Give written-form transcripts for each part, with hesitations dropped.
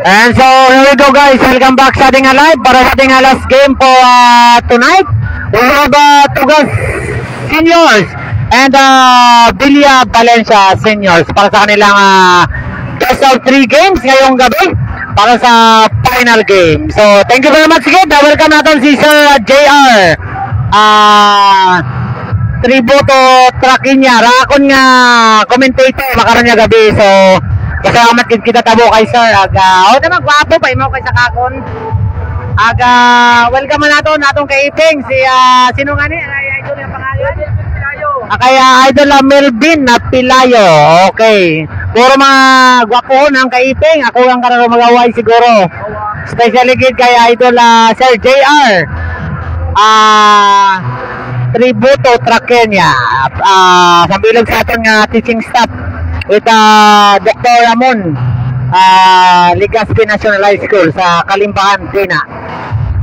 And so here we go guys, welcome back sa ating live para sa ating last game po tonight. We have Tugas Seniors and Villa Valencia Seniors para sa kanilang best of 3 games ngayong gabi para sa final game. So thank you very much again. Welcome natin si Sir JR Tributo Traquinia, rakon nga commentator makaroon niya gabi. So kasalamat kita tabo kay sir. O naman gwapo pa imo kay sa kakon. Welcome natong kay Iping si sino nga ni idol yung pangalan? Kay idol Melvin na Pilayo. Okay. Puro mga gwapo nang kay Iping. Ako ang kararo magaway siguro. Especially kid kay idol Sir JR Tributo Traquinia. Sa bilog sa atong teaching staff with Dr. Ramon Legazpi National High School sa Kalimbahan, Pina.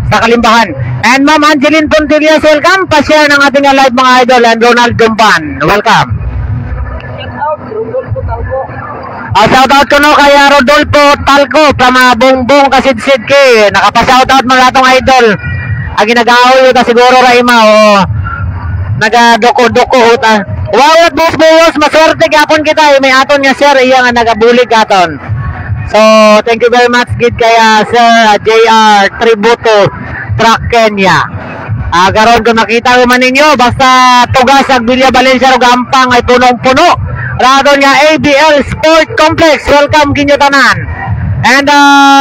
Sa Kalimbahan. And Ma'am Angeline Pontillas, welcome. Pa-share ng ating live mga idol and Ronald Dumban. Welcome. Shout out ko no kay Rodolfo Talco from Bongbong Kasidsid kay nakapa-shout out mga atong idol. Ginagahoy ta siguro ra ima nagadoko-doko uta. Wawat buwas maswerte gapon kita may aton nga sir iya nga nagabulig aton. So thank you very much gid kaya Sir JR Tributo Traquinia. Garon ko nakita man ninyo basta Tugas ag Villa Valencia ug Ampang ay punong-puno. Radon nga ABL Sport Complex, welcome kinyo tanan. And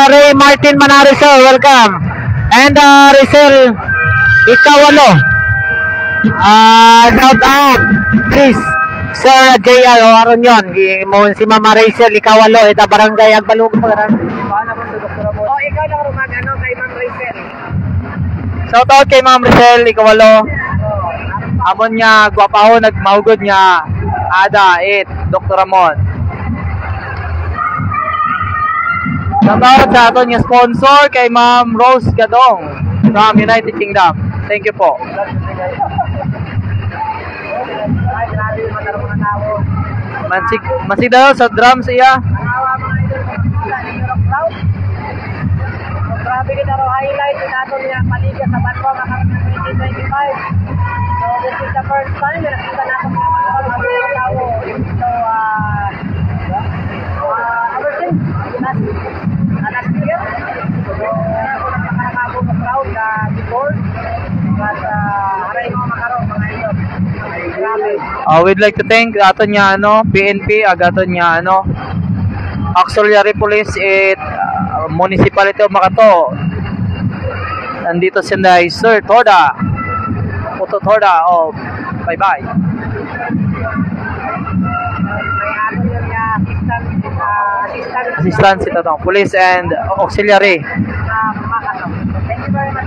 Ray Martin Manares sir, welcome. And Rizal Ikawalo, shout out please Sir JR o aron yun si Mama Rizal Ikawalo ita barangay Agbalug ikaw na rumag kay Ma'am Rizal. Shout out kay Ma'am Rizal Ikawalo. Amon niya gwapaho nagmahugod niya ada Dr. Ramon. Shout out sa aton niya sponsor kay Ma'am Rose Gadong from United Kingdom. Thank you po. Masig daw sa drums iya. Grabe kita ro highlight nato niya paliga sa Banwa makaroon ng 2025. So this is the first time na nakita nato mga tao. So ever since last year, nakakabot ng crowd before, but aray mga makaroon mga ito. We'd like to thank aton niya PNP aton niya Auxiliary Police at Municipality of Makato. Nandito si Sir Torda Puto Torda. Bye-bye. Assistant si Tatong Police and Auxiliary. Thank you very much.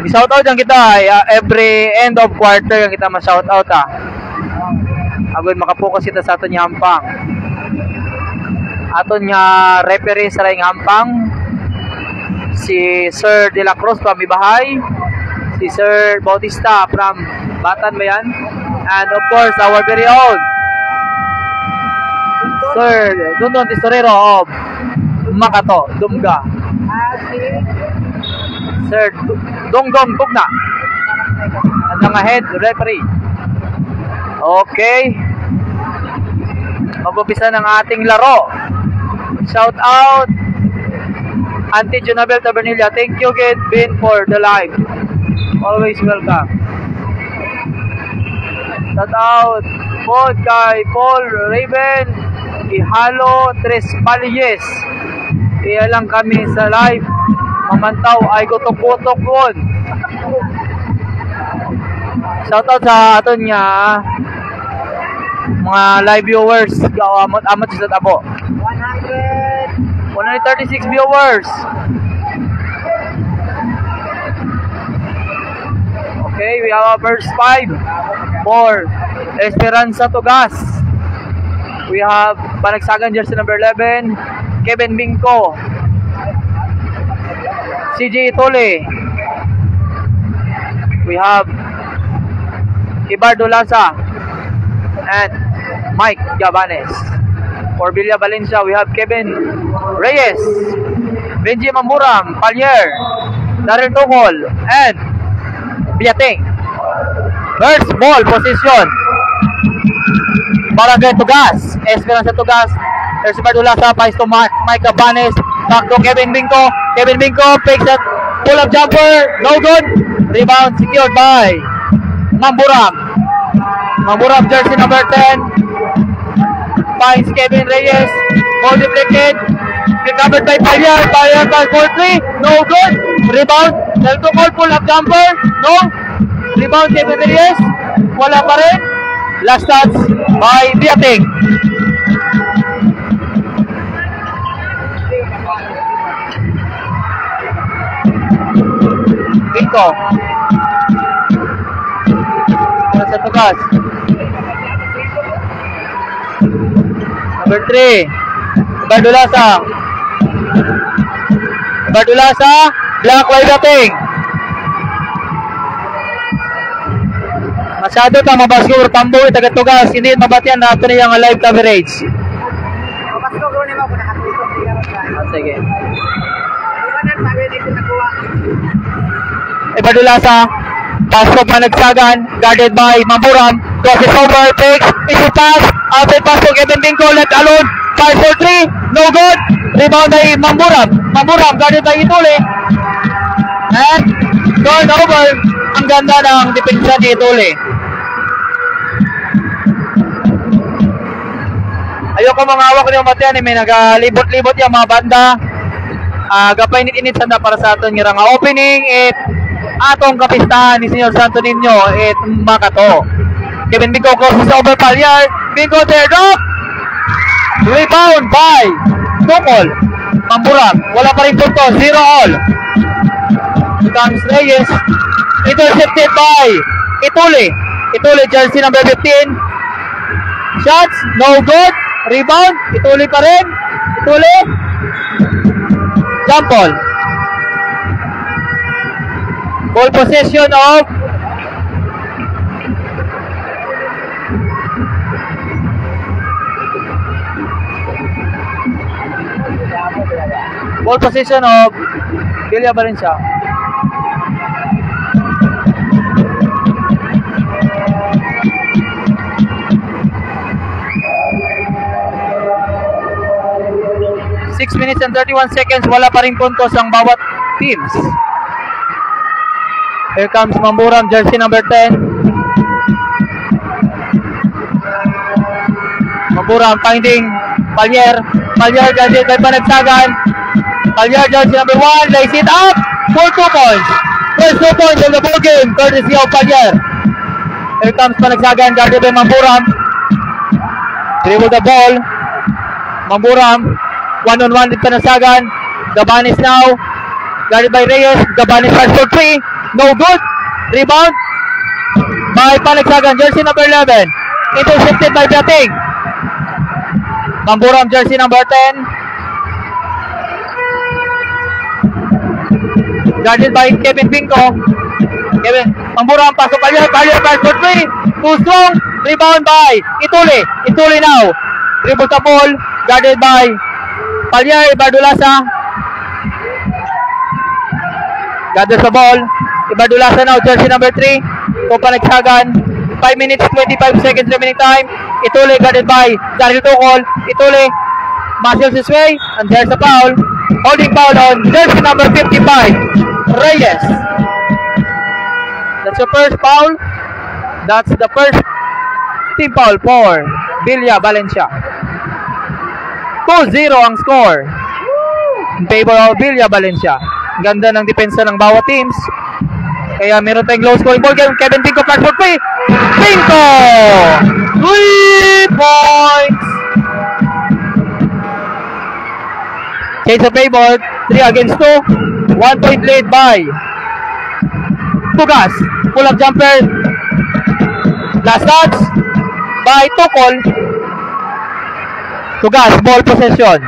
Shout out lang kita every end of quarter kita ma-shout out agon makapokus kita sa aton nga Ampang. Aton nga referee sa ring Ampang si Sir De La Cruz from Ibahay, si Sir Bautista from Batan ba yan? And of course our very own Sir Dundon Tistorero of Makato, Dumga. Sir Donggong Tugna at ang head referee. Okay, mag-upisa ng ating laro. Shout out Auntie Junabel Tabernilla. Thank you again Ben for the live. Always welcome. Shout out po kay Paul Raven Ihalo Tres Palilles. Iya lang kami sa live. Mamantaw ay gutok-gutok yun. Shout out sa aton niya mga live viewers. Amot sa tabo 136 viewers. Okay, we have our first 5 for Esperanza Tugas. We have Panagsagan jersey number 11 Kevin Bingko, CJ Itole, we have Ibardo Lasa and Mike Gabanes. For Villa Valencia, we have Kevin Reyes, Benji Mamuram, Palier, Darren Tungol, and Biating. First ball position. Barangay Tugas, Esperanza Tugas. There's Ibardo Lasa, pass to Mike Gabanes. Back to Kevin Binko. Kevin Binko picks up pull-up jumper. No good. Rebound secured by Mamburam. Mamburam, jersey number 10. Finds Kevin Reyes. Ball deflected. Recovered by Palier. Palier pass for 3. No good. Rebound. Delto call pull-up jumper. No. Rebound Kevin Reyes. Wala pa rin. Last touch by Biating. Binko. Sa Tugas. Number 3. Ibardo Lasa. Ibardo Lasa. Black white Biating. Masyado pa mabaskur Tamboy taga Tugas. Hindi mabatian na ito niyang live coverage. Sige. Ibardo Lasa. Pasok Managsagan. Guarded by Mamburam. Crosses over. Takes. Issue pass. Outside pass to Kevin Binko. Left alone. 5 for 3. No good. Rebound by Mamburam. Mamburam guarded by Itule. And turnover. Ang ganda ng depensa ni Itule. Ayoko mga hawak niyo matiyan. May nagalibot-libot yung mga banda. Gapay init-init sanda para sa aton nga nga opening atong kapistahan ni Senyor Santo Niño makato. Kevin Binko crosses over Palier. Binko there drop. Rebound by Tukol. Mamburam. Wala pa rin punto. 0 all. Comes Reyes. Intercepted by Itule. Itule jersey number 15. Shots. No good. Rebound. Itule pa rin. Itule. Jump ball. Ball possession of Villa Valencia. Six minutes and 31 seconds. Wala pa rin puntos ang bawat teams. Here comes Mamburam, jersey number 10. Mamburam finding Palier. Palier guarded by Panagsagan. Palier, jersey number 1. Lays it up for 2 points. First 2 points of the ball game, courtesy of Palier. Here comes Panagsagan, guarded by Mamburam. Dribble the ball. Mamburam. One-on-one with Panagsagan. Gabanes now. Guarded by Reyes. Gabanes pass for 3. No good. Rebound by Panagsagan. Jersey number 11. Intercepted by Biating. Mamburam, jersey number 10. Guarded by Kevin Binko. Mamburam pass to Palier. Palier pass for 3. Too strong. Rebound by Itule. Itule now. Dribble the ball. Guarded by Palier. Ibardo Lasa. Gathers the ball. Ibardo Lasa now, jersey number 3. To Panagsagan. 5 minutes, 25 seconds remaining time. Itule guarded by Daryl Tukol. Itule muscles his way. And there's a foul. Holding foul on jersey number 55. Reyes. That's the first foul. That's the first team foul for Villa Valencia. 2-0 ang score in favor of Villa Valencia. Ganda ng depensa ng bawat teams. Kaya meron tayong low scoring ball game. Kevin Binko pass for 3. Binko! 3 points! Change of favor. 3 against 2. 1 point lead by Tugas. Pull up jumper. Last touch by Tukol. Tugas, ball possession.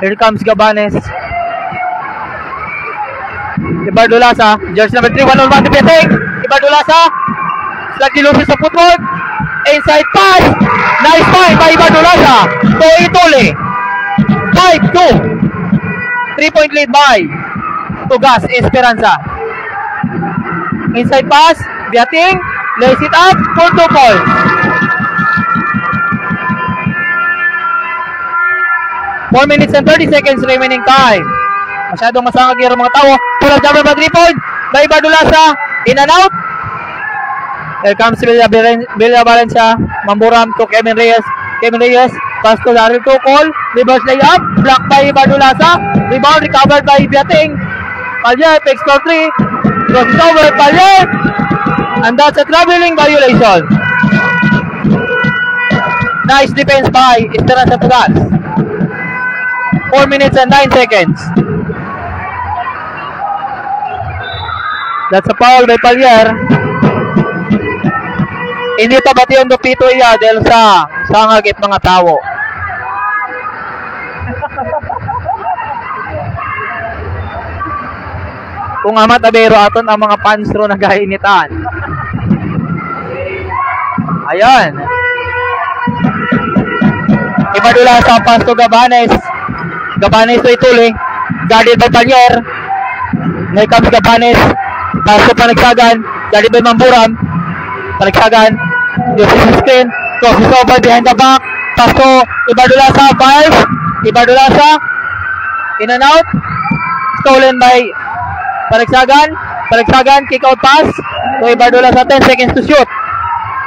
Here comes Gabanes. Ibardulasa, jersey number 3, 1-on-1 defending. Ibardulasa, slightly loses sa footwork. Inside pass. Nice find by Ibardulasa. To Itole. 5-2. 3-point lead by Tugas Esperanza. Inside pass. Biating. Lays it up for 2 points. 4 minutes and 30 seconds remaining time. Masyadong masangag yung mga tao. Pull-up jumper by 3-point by Ibardulasa. In and out. Here comes Villa Valencia. Mamburam to Kevin Reyes. Kevin Reyes. Pass to Daryl Tukol. Reverse layup. Blocked by Ibardulasa. Rebound recovered by Biating. Pallier takes for 3. Crosses over. Pallier. And that's a traveling violation. Nice defense by Esperanza Tugas. 4 minutes and 9 seconds. That's a foul by Pallier. Hindi pa bati yung dupito iya dahil sa sangagit mga tao. Kung amat abero aton ang mga pansro na gainitan. Ayan. Ibardula sa pass to Gabanes. Gabanes to Ituli. Guarded by Pallier. Here comes Gabanes. Pass to Panagsagan. Guarded by Mamburam. Panagsagan. Uses screen. Crosses over behind the back. Pass to Ibardulasa. Fires. Ibardulasa. In and out. Stolen by Panagsagan. Panagsagan. Kick out pass to Ibardulasa. 10 seconds to shoot.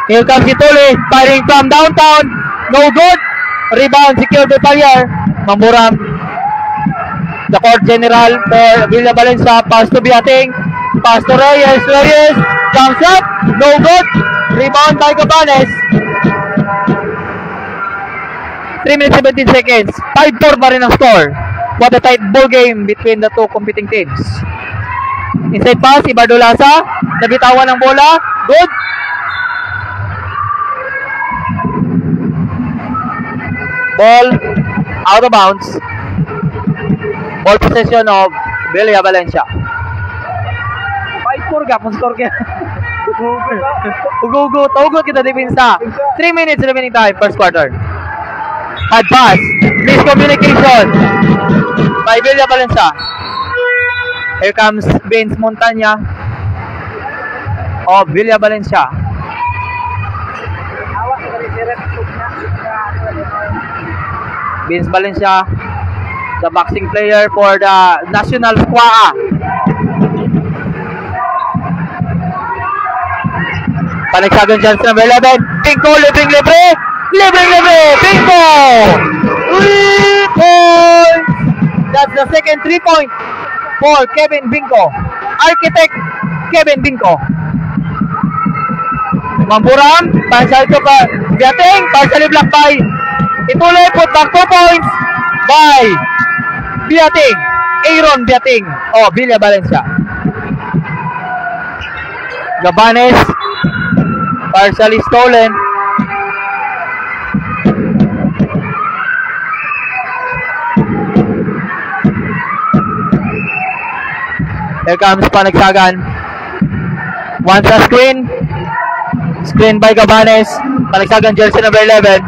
Here comes Ituli. Firing from downtown. No good. Rebound secured by Pallier. Mamburam. The court general for Villa Valencia. Pass to Biating. Pass to Reyes. Reyes. Jump shot. No good. Rebound by Gabanes. 3 minutes 17 seconds. 5-4 pa rin ang score. What a tight ball game between the two competing teams. Inside pass. Ibardulasa. Nabitawan ng bola. Good. Ball out of bounds. Ball possession of Villa Valencia. 5-4 ka kung score kaya. Ugo kita depensa. 3 minutes remaining time, first quarter. Hard pass. Miscommunication by Villa Valencia. Here comes Vince Montana of Villa Valencia. Vince Valencia, the boxing player for the national squad. Panagsagan chance number 11. Bingo, libre. Bingo! 3 points! That's the second 3-point for Kevin Bingo. Architect Kevin Bingo. Mamburam, partial to Biating, partially blocked by Ituli, put back 2 points by Biating. Aaron Biating of Villa Valencia. Gabanes, partially stolen. Here comes Panagsagan. Once a screen. Screen by Gabanes. Panagsagan jersey number 11.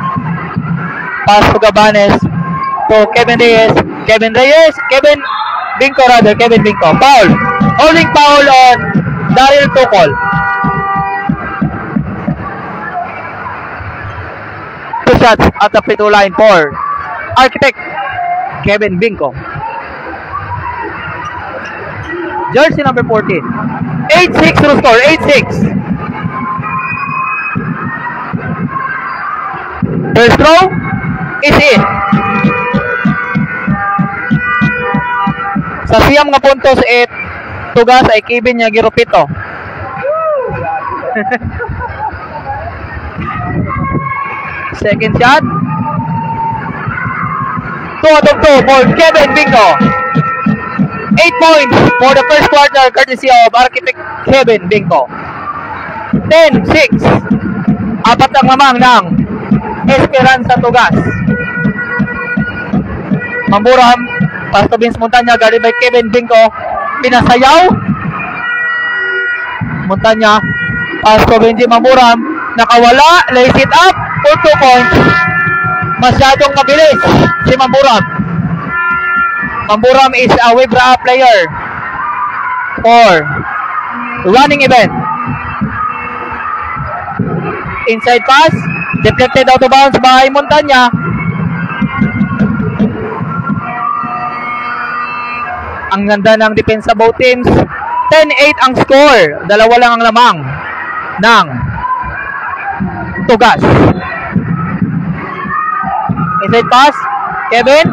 Pass to Gabanes. To Kevin Reyes. Kevin Binko. Foul. Holding foul on Daryl Tukol. 2 shots at the free throw line for Architect Kevin Binko. Jersey number 14. 8-6 to score. 8-6. First throw is in. Sa siyam nga puntos Tugas ay Kevin niya girupito. Second shot. 2 out of 2 for Kevin Bingo. 8 points for the first quarter courtesy of Architect Kevin Bingo. 10-6. Apat ang lamang ng Esperanza Tugas. Mamburam, pass to Vince Montana, guarded by Kevin Bingo. Pinasayaw. Montanya. Pass to Benji Mamburam. Nakawala. Lays it up for 2 points. Masyadong mabilis si Mamburam. Mamburam is a Wibra player for running event. Inside pass. Deflected out of bounds by Montanya. Ang ganda ng depensa both teams. 10-8 ang score. Dalawa lang ang lamang ng Tugas. Inside pass. Kevin.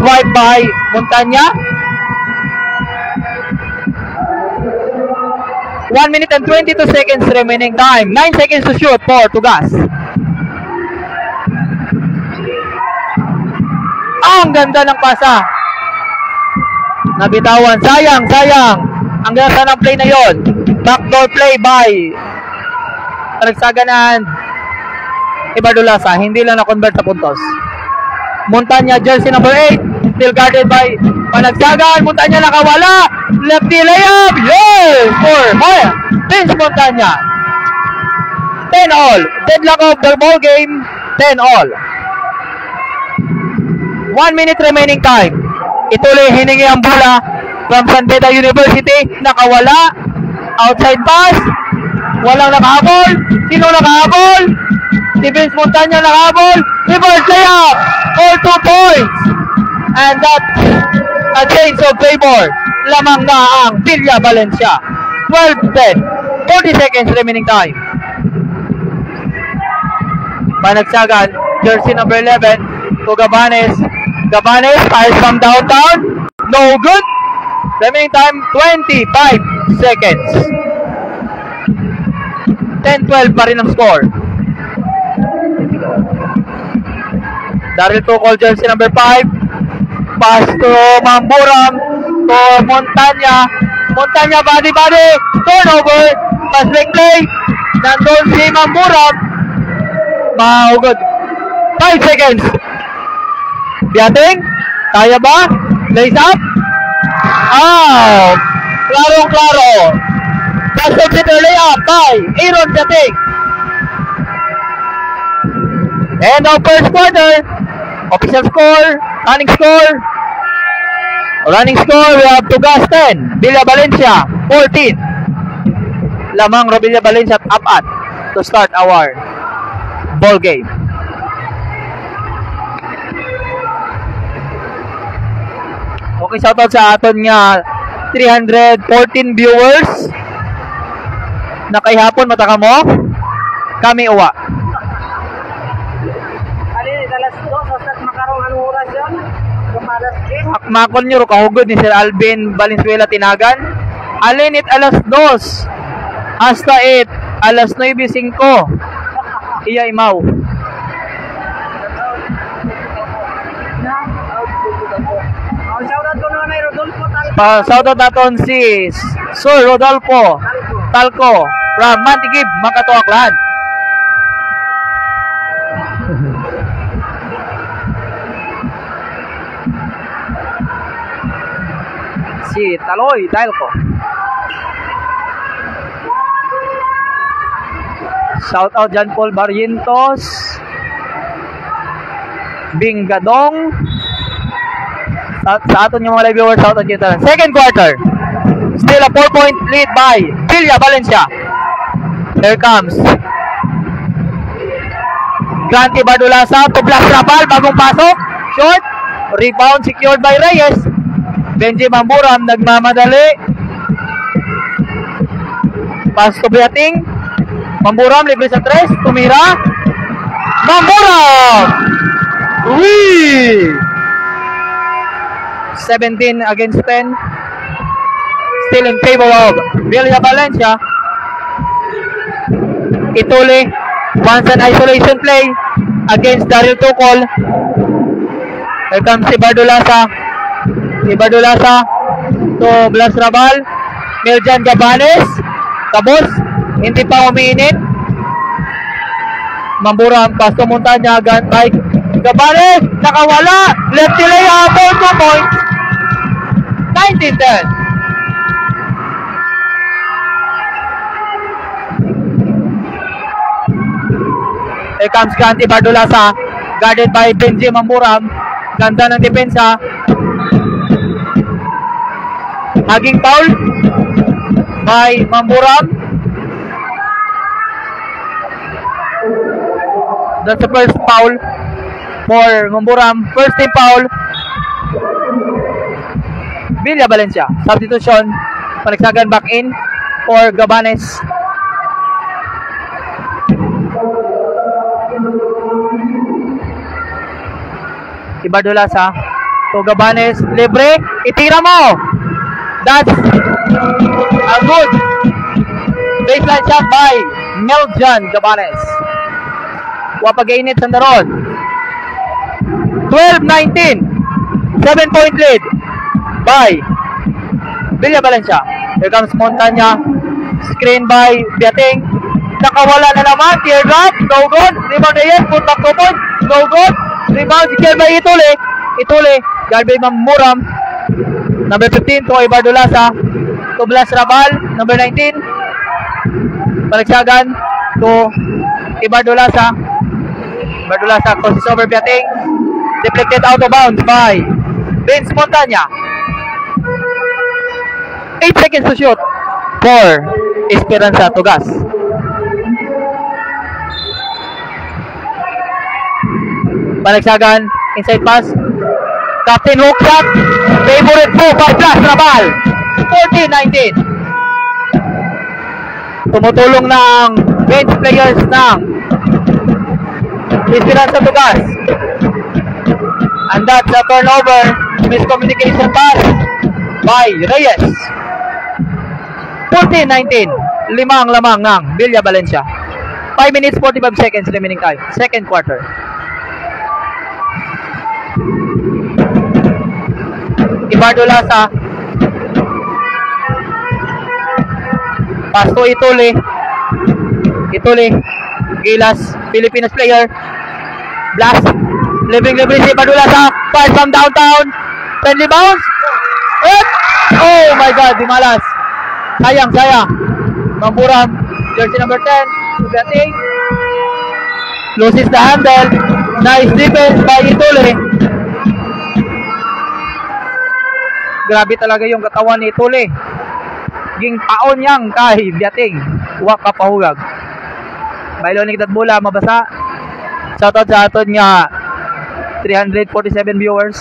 Swipe by Montanya. 1 minute and 22 seconds remaining time. 9 seconds to shoot for Tugas. Ang ganda ng pasa. Nabitawan. Sayang. Ang ganda ng play na yon. Backdoor play by Panagsagan Ibardulasa. Hindi lang na-convert sa puntos. Montanya, jersey number 8. Still guarded by Panagsagan. Montanya nakawala. Lefty layup. Yes! For Vince Montanya. 10-all. Deadlock of the ball game. 10-all. 1 minute remaining time. Ituloy hiningi ang bola from San Beda University. Nakawala. Outside pass. Walang nakahabol. Sino nakahabol? Si Vince Montanya nakahabol. Reverse layup for 2 points. And that's a change of favor. Lamang na ang Villa Valencia. 12-10. 40 seconds remaining time. Panagsagan, jersey number 11 to Gabanes. Gabanes fires from downtown. No good. Remaining time 25 seconds. 10-12 pa rin ang score. Daryl Tukol, jersey number 5. Pass to Mamburam to Montanya. Montanya body. Turnover. Pass play. Nandun si Mamburam. Mahugod. 5 seconds. Biating. Kaya ba? Lays up. Klarong-klaro. Pass to layup by Aaron Biating. End of first quarter. Official score. Running score, we have Tugas 10, Villa Valencia 14. Lamang Villa Valencia at Apat to start our ball game. Okay, shoutout sa aton nga 314 viewers. Nakay-hapon mataka mo. Kami uwa. Akmakon nyo, kahugod ni Sir Alvin Valenzuela Tinagan. Alinit alas 2 hasta 8 alas 9:05 iya imaw. Shoutout naton si Sir Rodolfo Talco from Mantigib, Makato, Aklan. Si Taloy Talco. Shout out John Paul Barrientos, Bingadong. Sa aton yung mga live viewers, shout out kita. Second quarter. Still a 4-point lead by Villa Valencia. Here comes Grant Ibardulasa to Blas Rapal, bagong pasok. Short. Rebound secured by Reyes. Benji Mamburam nagmamadali. Pass to Biating. Mamburam libre sa 3. Tumira. Mamburam! Uy! 17 against 10. Still in favor of Villa Valencia. Ituloy. Once an isolation play against Daryl Tukol. Here comes si Bardulasa. Ibardulasa to Blas Rabal. Miljan Gabanes. Kabos. Hindi pa umiinit. Mamburam. Pass to Montanya. Bike. Gabanes. Nakawala. Lefty layup. 2 points. 19-10. Here comes Ganti Bardulasa. Guarded by Benji Mamburam. Ganda ng depensa. Hugging foul by Mamburam. That's the first foul for Mamburam. First team foul. Villa Valencia. Substitution. Panagsagan back in for Gabanes. Ibardulasa to Gabanes. Libre. Itira mo. That's a good baseline shot by Meljan Gabanes. Wapag-init sa daron. 12-19. 7-point lead by Villa Valencia. Here comes Montana. Screen by Biating. Nakawala na naman. Teardrop. No good. Rebound Reyes. Put back to point. No good. Rebound. Secure by Itule. Itule. Guard by Mamburam. Number 15 to Ibardulasa. To Blas Rabal. Number 19. Palagsagan to Ibardulasa. Ibardulasa crosses over Biating. Deflected out of bounds by Vince Montana. 8 seconds to shoot for Esperanza Tugas. Palagsagan, inside pass. Captain hook shot. Favorite move by Blas Rabal. 14-19. Tumutulong ng bench players ng Esperanza Tugas. And that's a turnover. Miscommunication pass by Reyes. 14-19. 5 lamang ng Villa Valencia. 5 minutes 45 seconds remaining time. Second quarter. Ibardulasa. Pass to Itule. Itule. Gilas. Pilipinas player. Blast. Living libre si Ibardulasa. Pass from downtown. Friendly bounce. Oh my God. Dimalas. Sayang. Mamburam. Jersey number 10. Biating. Loses the handle. Nice defense by Itule. Grabe talaga yung katawan ni Itule. Ging paon niyang kay Biating. Huwag kapahugag. Bailo ni Kitat Bula. Mabasa. Shoutout sa aton nga 347 viewers.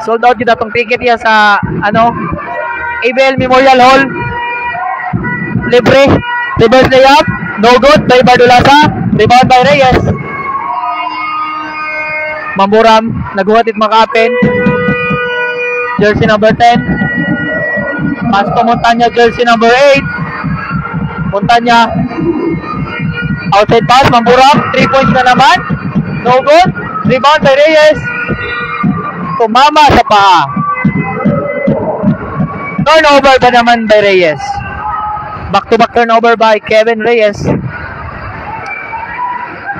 Sold out kita tong ticket ya sa ABL Memorial Hall. Libre. Reverse layup. No good by Bardulasa. Rebound by Reyes. Mamburam. Naghuhatit makapin. Jersey number 10. Pass to Montana. Jersey number 8. Montana. Outside pass. Mamburam. 3 points na naman. No good. Rebound by Reyes. Tumama sa paa. Turnover ba naman by Reyes? Back-to-back turnover by Kevin Reyes.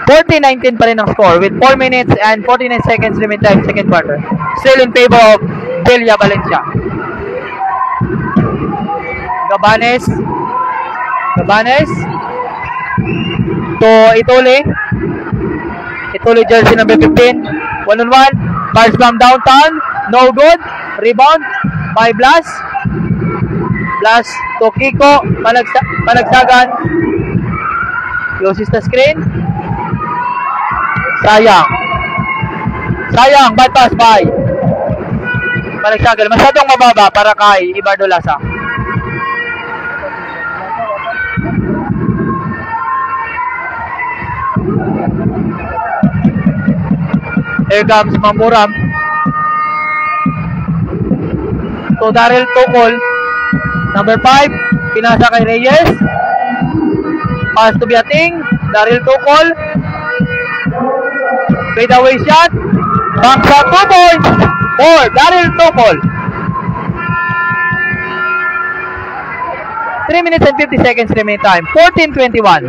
14-19 pa rin ang score with 4 minutes and 49 seconds limit time second quarter. Still in favor of Villa Valencia. Gabanes to Itule. Itule jersey number 15. 1-on-1. Pass from downtown. No good. Rebound by Blas. Blas to Kiko. Panagsagan. Closes the screen. Sayang. Bad pass by Panagsagan. Masyadong mababa para kay Ibardulasa. Here comes Mamburam. To Daryl Tukol. Number 5. Pinasa kay Reyes. Pass to Biating. Daryl Tukol. Fade away shot. Bank shot 2 points for Daryl Tukol. 3 minutes and 50 seconds remaining time. 14-21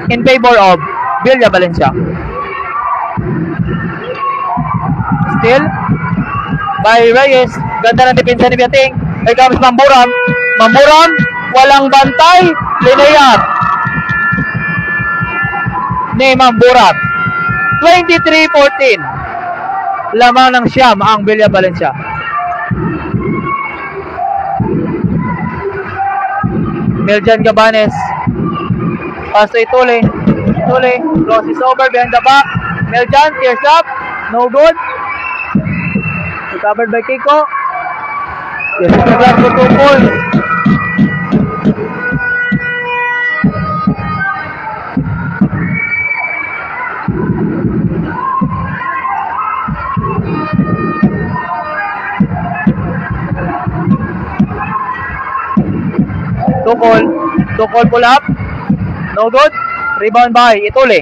in favor of Villa Valencia. Still by Reyes. Ganda ng depensa ni Biating. Here comes Mamburam. Walang bantay. Linayap ni Mamburam. 23-14. Lamang ng siyam ang Villa Valencia. Meljan Gabanes. Pass to Itule. Itule. Crosses over behind the back. Meljan tears up. No good. Recovered by Kiko. Yes, Meljan for 2 points. Tukol pull up. No good. Rebound by Itule.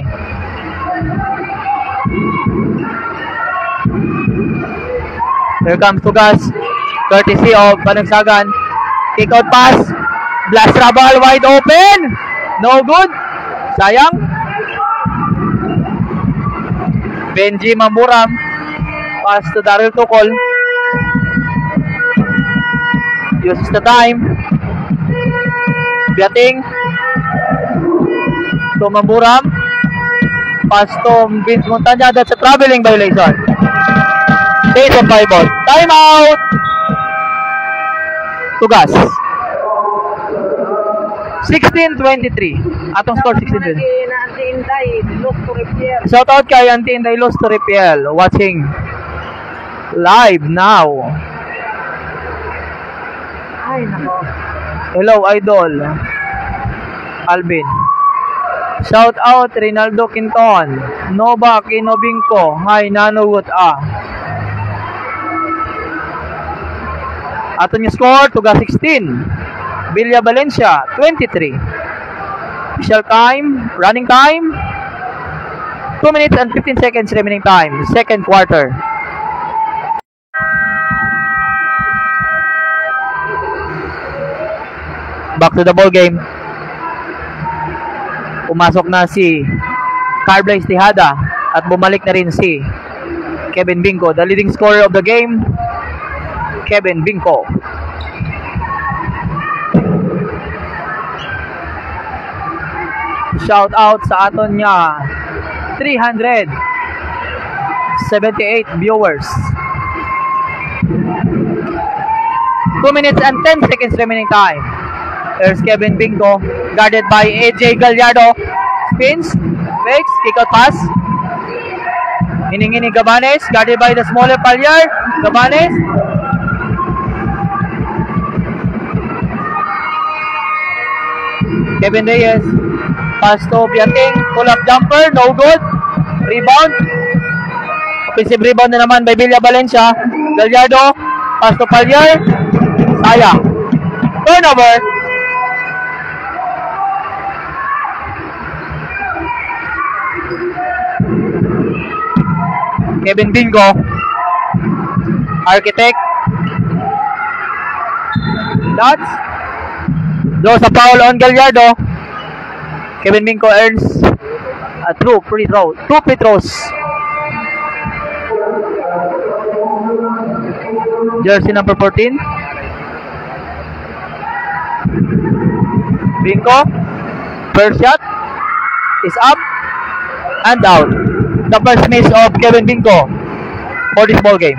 Here comes Tugas. Courtesy of Panagsagan. Kick out pass. Blast Rabal wide open. No good. Sayang. Benji Mamburam. Pass to Daryl Tukol. Uses the time. Biating to Mamburam. Pass to Vince Montana. That's a traveling violation. Stays on 5 ball. Time out. Tugas. 16-23. Atong score 16-23. Shout out kay Auntie Inday Los to Ripiel. Watching live now. Ay nako. Hello Idol Alvin. Shout out Rinaldo Quinton. Nova Kinobingko. Hi Nano what Ato yung score Tugas 16. Villa Valencia 23. Official time, running time 2 minutes and 15 seconds remaining time. Second quarter. Back to the ball game. Pumasok na si Carl Blaise Tejada at bumalik na rin si Kevin Binko. The leading scorer of the game, Kevin Binko. Shout out sa aton niya 378 viewers. 2 minutes and 10 seconds remaining time. There's Kevin Binko, guarded by AJ Gallardo. Spins, fakes, kick out pass. Hining-hini Gabanes, guarded by the smaller Palyar. Gabanes. Kevin Reyes. Pass to Biating, pull up jumper, no good. Rebound. Offensive rebound na naman by Villa Valencia. Gallardo, pass to Palyar. Sayang. Turnover. Kevin Bingo. Architect. Dots. Draws a foul on Gallardo. Kevin Bingo earns a true free throw. 2 free throws. Jersey number 14. Bingo. First shot is up and out. The first miss of Kevin Bingo for this ball game.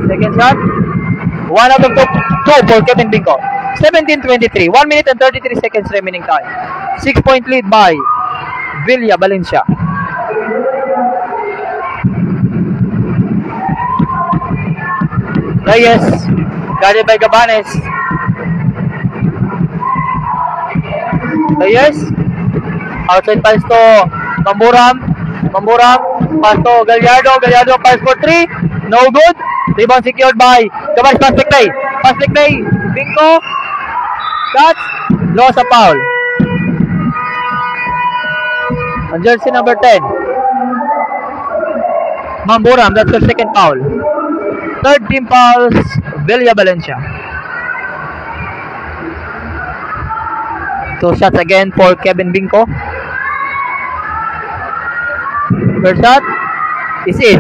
Second shot. One out of two for Kevin Bingo. 17-23. 1 minute and 33 seconds remaining time. 6-point lead by Villa Valencia. Reyes, guarded by Gabanes. Reyes, outside pass to Mamburam. Mamburam, pass to Gallardo. Gallardo pass for 3. No good. Rebound secured by Gabanes. Pass play. Pass play. Bingo. Shots. Loss a foul. On jersey number 10. Mamburam, that's the second foul. Third team fouls, Villa Valencia. 2 shots again for Kevin Binko. First shot is in.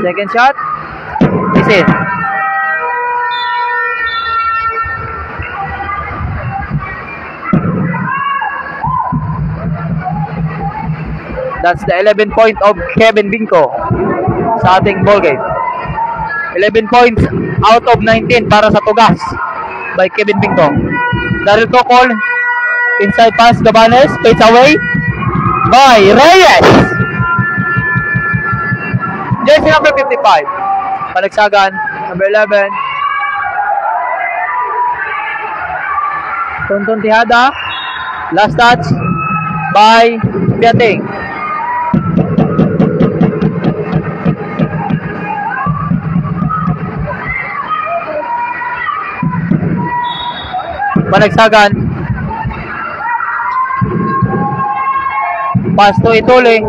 Second shot is in. That's the 11 point of Kevin Binko sa ating ball game. 11 points out of 19 para sa tugas by Kevin Binko. Daryl Tocol, inside pass, Gabanes, fades away by Reyes. Jersey number 55, Panagsagan, number 11. Tonton Tihada, last touch by Piating. Panagsagan, pass to Ituli.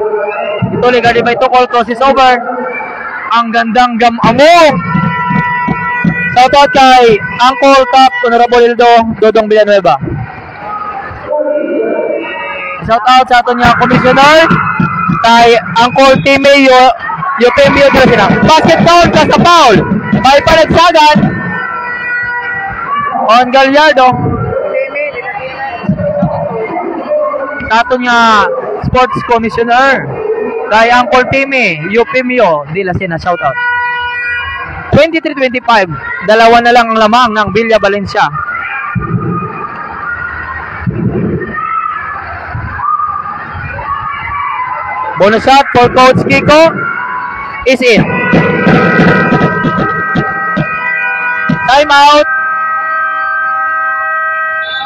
Ituli guarded by Tocol, crosses over. Ang gandang gamamong. Shoutout kay Uncle Cap Honorable Hildo Dodong Villanueva. Shoutout sa ato niya Commissioner kay Uncle Timmy Yopemio Drasina. Basket foul, plus a foul by Panagsagan on Gallardo. Sa ato niya Sports Commissioner kay Uncle Timmy Yopemio Drasina. Shoutout. 23-25, dalawa na lang ang lamang ng Villa Valencia. Bonus shot for Coach Kiko is in. Time out,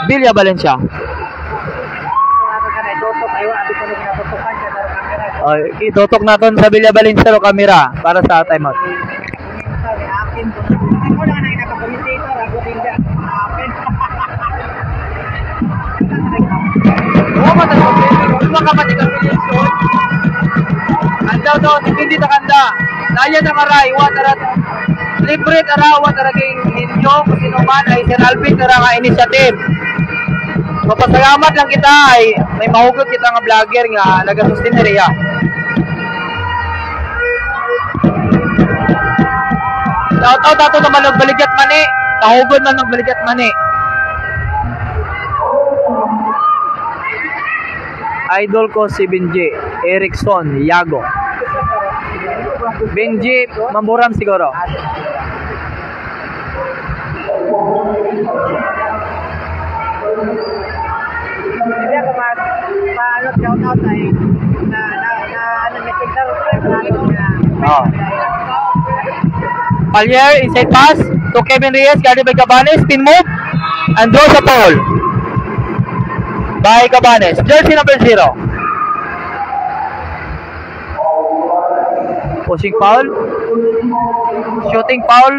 Villa Valencia. Itutok natin sa Villa Valencia ro kamera para sa time out. Kanda daw, hindi na kanda. Naya na maray, watarat. Libre tara, wataraging ninyo, kung sino man ay Sir Alvin, tara nga initiative. Mapasalamat lang kita ay may mahugot kita nga vlogger nga nagasustin na riya. Taw-taw dato naman nagbalikat mani. Kahugod man nagbalikat mani. Idol ko si Benji Erickson Yago. Benji Mamburam siguro. Hindi ako paano shout out ay na ano may signal Oh. Pallier, inside pass to Kevin Reyes, guarded by Cabanes, spin move, and draws a foul by Cabanes, jersey number 0. Pushing foul, shooting foul,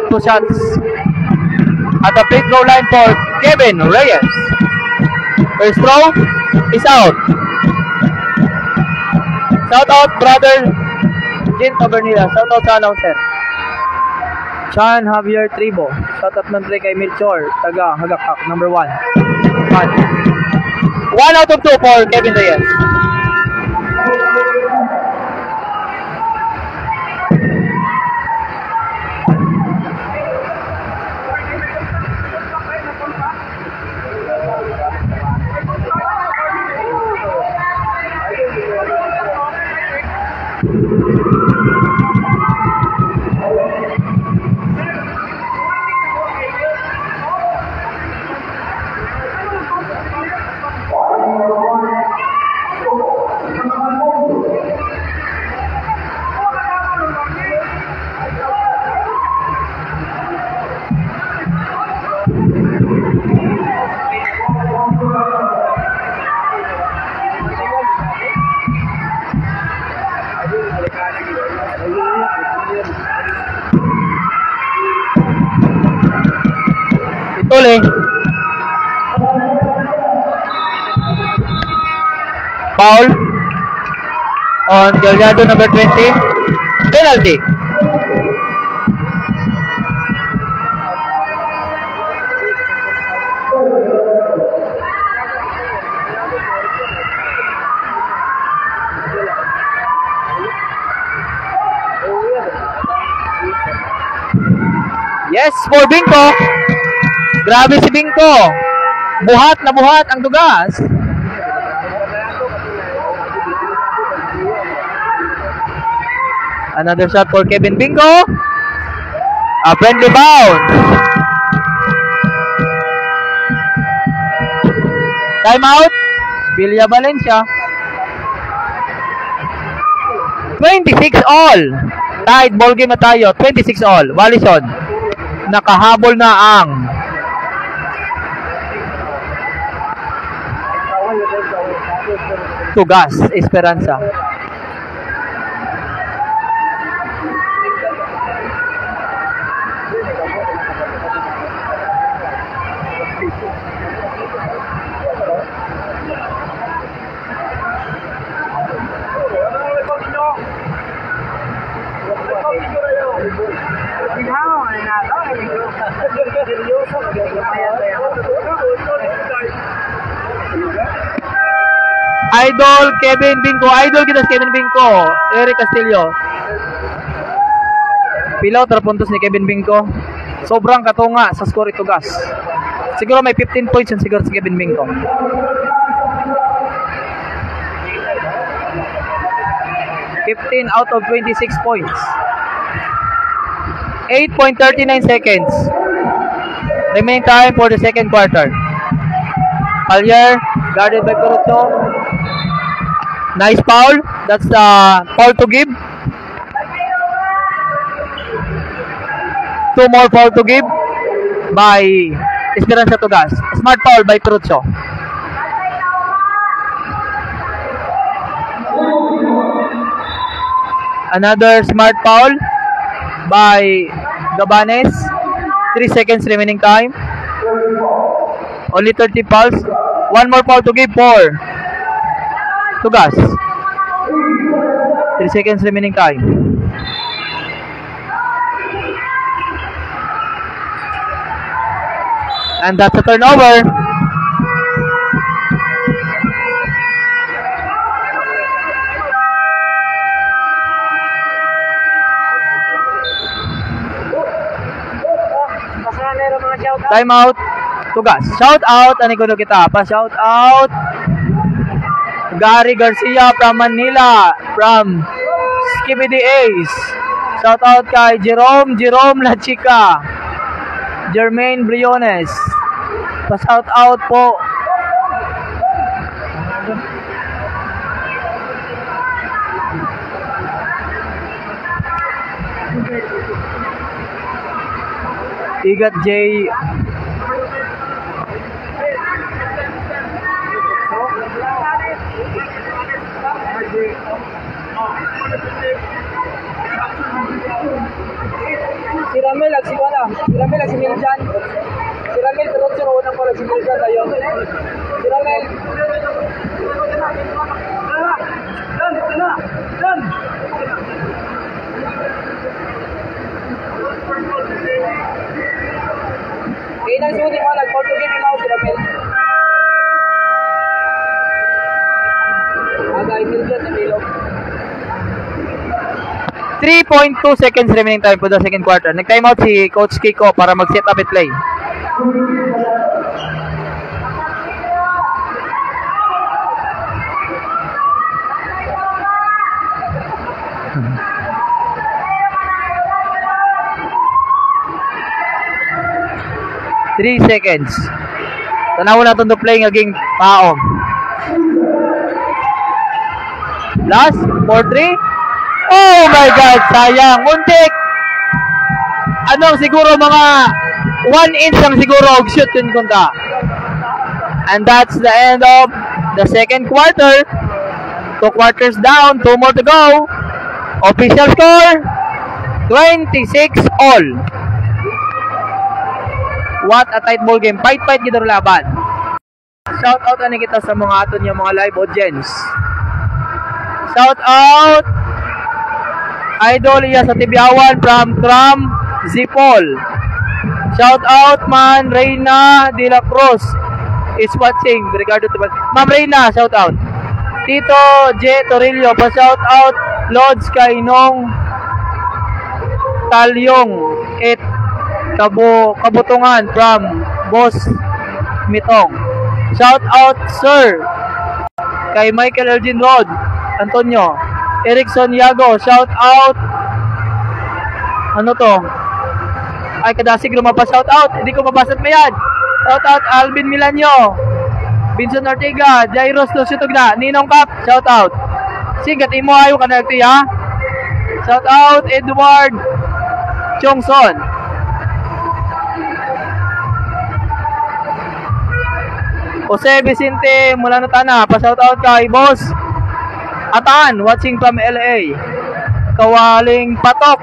2 shots at the free throw line for Kevin Reyes. First throw is out. Shout out brother Jin Tabernilla, shout out sa announcer Chan Javier Tribo. Shout out man pre kay Melchor taga Hagakak, number 1. 1 out of 2 for Kevin Reyes. Ituloy. Foul on Gallardo, number 20. Penalty. Yes, for Bingko. Grabe si Bingko. Buhat na buhat ang dugas. Another shot for Kevin Bingko. A friendly bounce. Time out. Villa Valencia. 26 all. Tied ball game na tayo. 26 all. Wallison. Nakahabol na ang Tugas Esperanza. Idol Kevin Bingko. Idol kita si Kevin Bingko. Eric Castillo. Pilaw puntos ni Kevin Bingko. Sobrang katunga sa score ito, gas. Siguro may 15 points yun siguro si Kevin Bingko. 15 out of 26 points. 8.39 seconds. Remaining time for the second quarter. Pallier, guarded by Corrupto. Nice foul. That's the foul to give. 2 more foul to give by Esperanza Tugas. Smart foul by Corrupto. Another smart foul by Gabanes. 3 seconds remaining time. Only 30 fouls. 1 more foul to give for Tugas. 3 seconds remaining time. And that's a turnover. Time out. Tugas. Shout out. Ano ko kita? Pa shout out. Gary Garcia from Manila. From Skibidi Ace. Shout out kay Jerome La Chica. Jermaine Briones. Pa shout out po. Igat J. Si Ramel at si Wala. Si Ramel at si Miljan. Si Ramel pero unang pala si Miljan tayo. Si Ramel. Dan. Kaya nang suti mo nag-call to game mo si Ramel. Agay Miljan na Milo. 3.2 seconds remaining time for the second quarter. Nag-time out si Coach Kiko para mag-set up and play. Three seconds. Tanaw na itong to play ngaging paong. Last, 4-3. Oh my God, sayang. Muntik. Anong siguro mga 1 inch lang siguro shoot yun kunta. And that's the end of the second quarter. 2 quarters down, 2 more to go. Official score, 26 all. What a tight ball game. Fight kita laban. Shout out ani kita sa mga aton yung mga live audience. Shout out Idol iya sa Tibiawan from Tram Zipol. Shout out man Reyna de la Cruz is watching. Regarding to Ma'am Reyna, shout out. Tito J Torillo, pa shout out Lodge kay Nong Talyong. Kabutungan from Boss Mitong. Shout out, sir, kay Michael Elgin Rod, Antonio. Erickson Yago, shout out. Ano to? Ay, kadasig lumabas, shout out. Hindi ko mabasat mo yan. Shout out, Alvin Milanyo. Vincent Ortega, Jairos Lusitugna, Ninong Cap, shout out. Sigat imo ayo ka na ha. Shout out, Edward Chongson. Jose Vicente mula na Tana, pa-shout out kay Boss Atan, watching from LA. Kawaling Patok,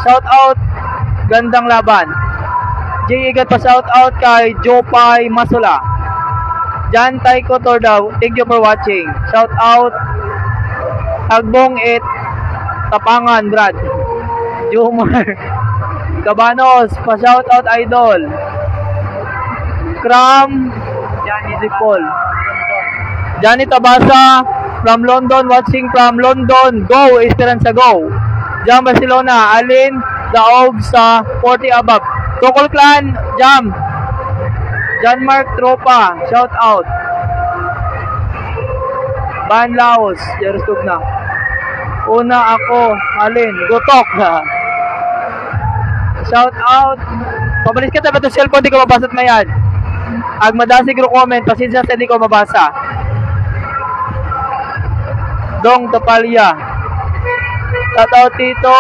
shout out, gandang laban. J. Igat, pa-shout out kay Jopay Masula. Jan Taiko Tordaw, thank you for watching. Shout out, Tagbong et Tapangan Brad. Jumar Cabanos, pa-shout out idol. Kram Johnny Zipol. Johnny Tabasa from London, watching from London. Go, Esperanza, go. Jam Barcelona, Alin Daog sa 40 above. Tokol Clan, Jam. John Mark Tropa, shout out. Ban Laos, Jerustug na. Una ako, Alin, Gutok. Shout out. Pabalik ka tayo ito cellphone, di ko mabasat na yan. Agmadasig ro comment, pasensya sa hindi ko mabasa. Dong Tapalya, tataw tito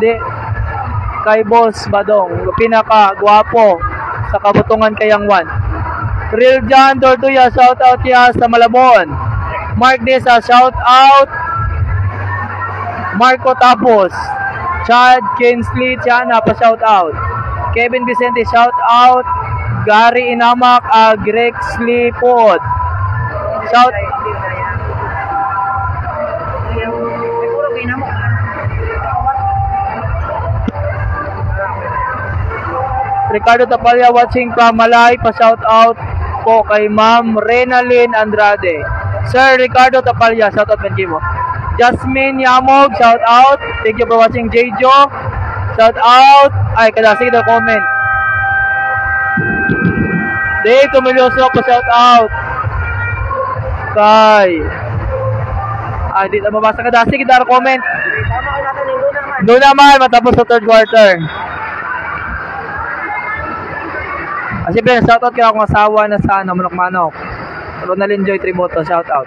di kay Boss Badong, pinaka gwapo sa Kabutungan Kayangwan. Real John Tortuya, shout out ya sa Malabon. Mark Desa, shout out. Marco Tapos, Chad Kinsley Tiana, pa shout out. Kevin Vicente, shout out. Gary Inamak, Grexley Pod, shout. Ricardo Tapalya, watching from Malay, pa shout out po kay Ma'am Renalyn Andrade. Sir Ricardo Tapalya, shout out mo. Jasmine Yamog, shout out. Thank you for watching. Jjo, shout out. Ay, kadasig na comment. Dave Tumilyoso, pa shout out. Kay ay, di na mabasa kadasig na comment. Doon naman, matapos sa third quarter. Siyempre, shoutout kaya akong asawa na sa Manok-Manok. Ronaldin Joy Tributo, shoutout.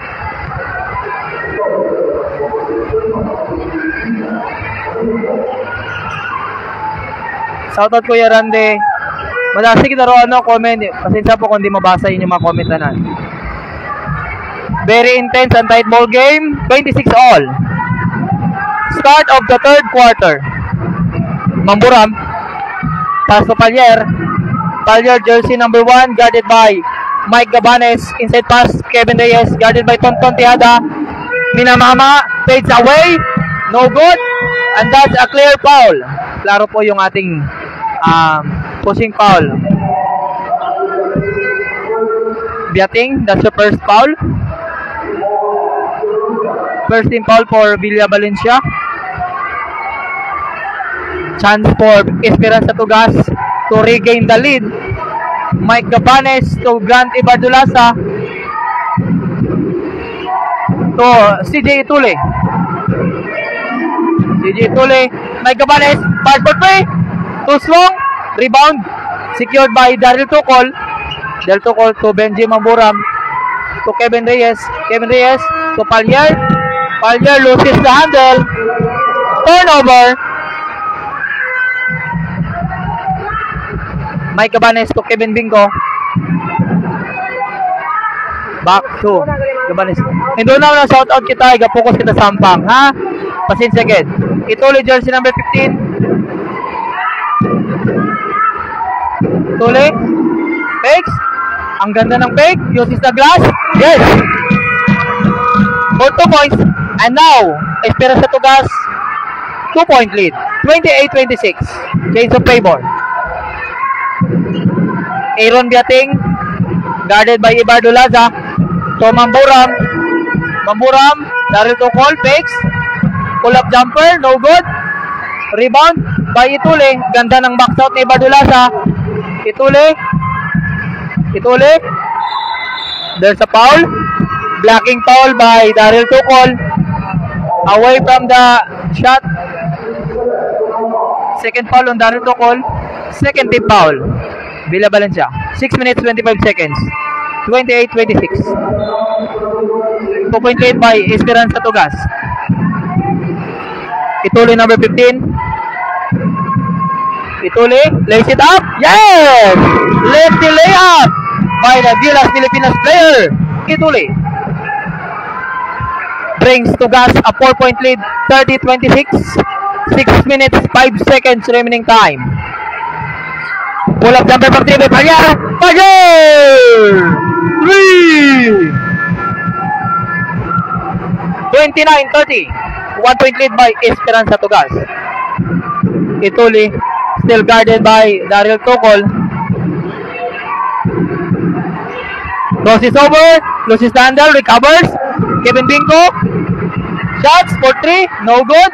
Shoutout Kuya Rande. Madasig na ro comment. Pasensya po kung di mabasa yun yung mga comment na nan. Very intense and tight ball game. 26 all. Start of the third quarter. Mamburam. Pass to Palyer. Palyer, jersey number 1, guarded by Mike Gabanes. Inside pass, Kevin Reyes, guarded by Tonton Tejada. Minamama, fades away. No good. And that's a clear foul. Klaro po yung ating pushing foul. Biating, that's the first foul. First team foul for Villa Valencia. Chance for Esperanza Tugas to regain the lead. Mike Gabanes to Grant Ibardulasa to CJ Itule. Mike Gabanes, pass for three. Too strong. Rebound. Secured by Daryl Tukol. Daryl Tukol to Benji Mamburam. To Kevin Reyes. Kevin Reyes to Palyer. Palyer loses the handle. Turnover. Mike Gabanes to Kevin Bingo. Back to Gabanes. Hindi na shout out kita. Iga-focus kita sampang. Ha? Pasensya agad. Ituli jersey number 15. Tuli. Fakes. Ang ganda ng fake. Uses the glass. Yes. For 2 points. And now, Esperanza Tugas 2-point lead. 28-26. Change of favor. Aaron Biating, guarded by Ibardulaza. To Mamburam. Daryl Tukol, fakes. Pull up jumper, no good. Rebound, by Itule. Ganda ng box out ni Badulasa. Itule. There's a foul. Blocking foul by Daryl Tukol. Away from the shot. Second foul on Daryl Tukol. Second team foul. Villa Valencia. 6 minutes 25 seconds. 28-26. 2-point lead by Esperanza Tugas. Ituli number 15. Ituli lays it up. Yes! Lefty layup by the Gilas Filipinas player. Ituli brings Tugas a 4-point lead. 30-26. 6 minutes 5 seconds remaining time. Pull up jumper from 3 by Payar. Payar! 3! 29-30. 1-point lead by Esperanza Tugas. Ituli still guarded by Daryl Tukol. Crosses over. Loses the handle. Recovers. Kevin Binko. Shots for 3. No good.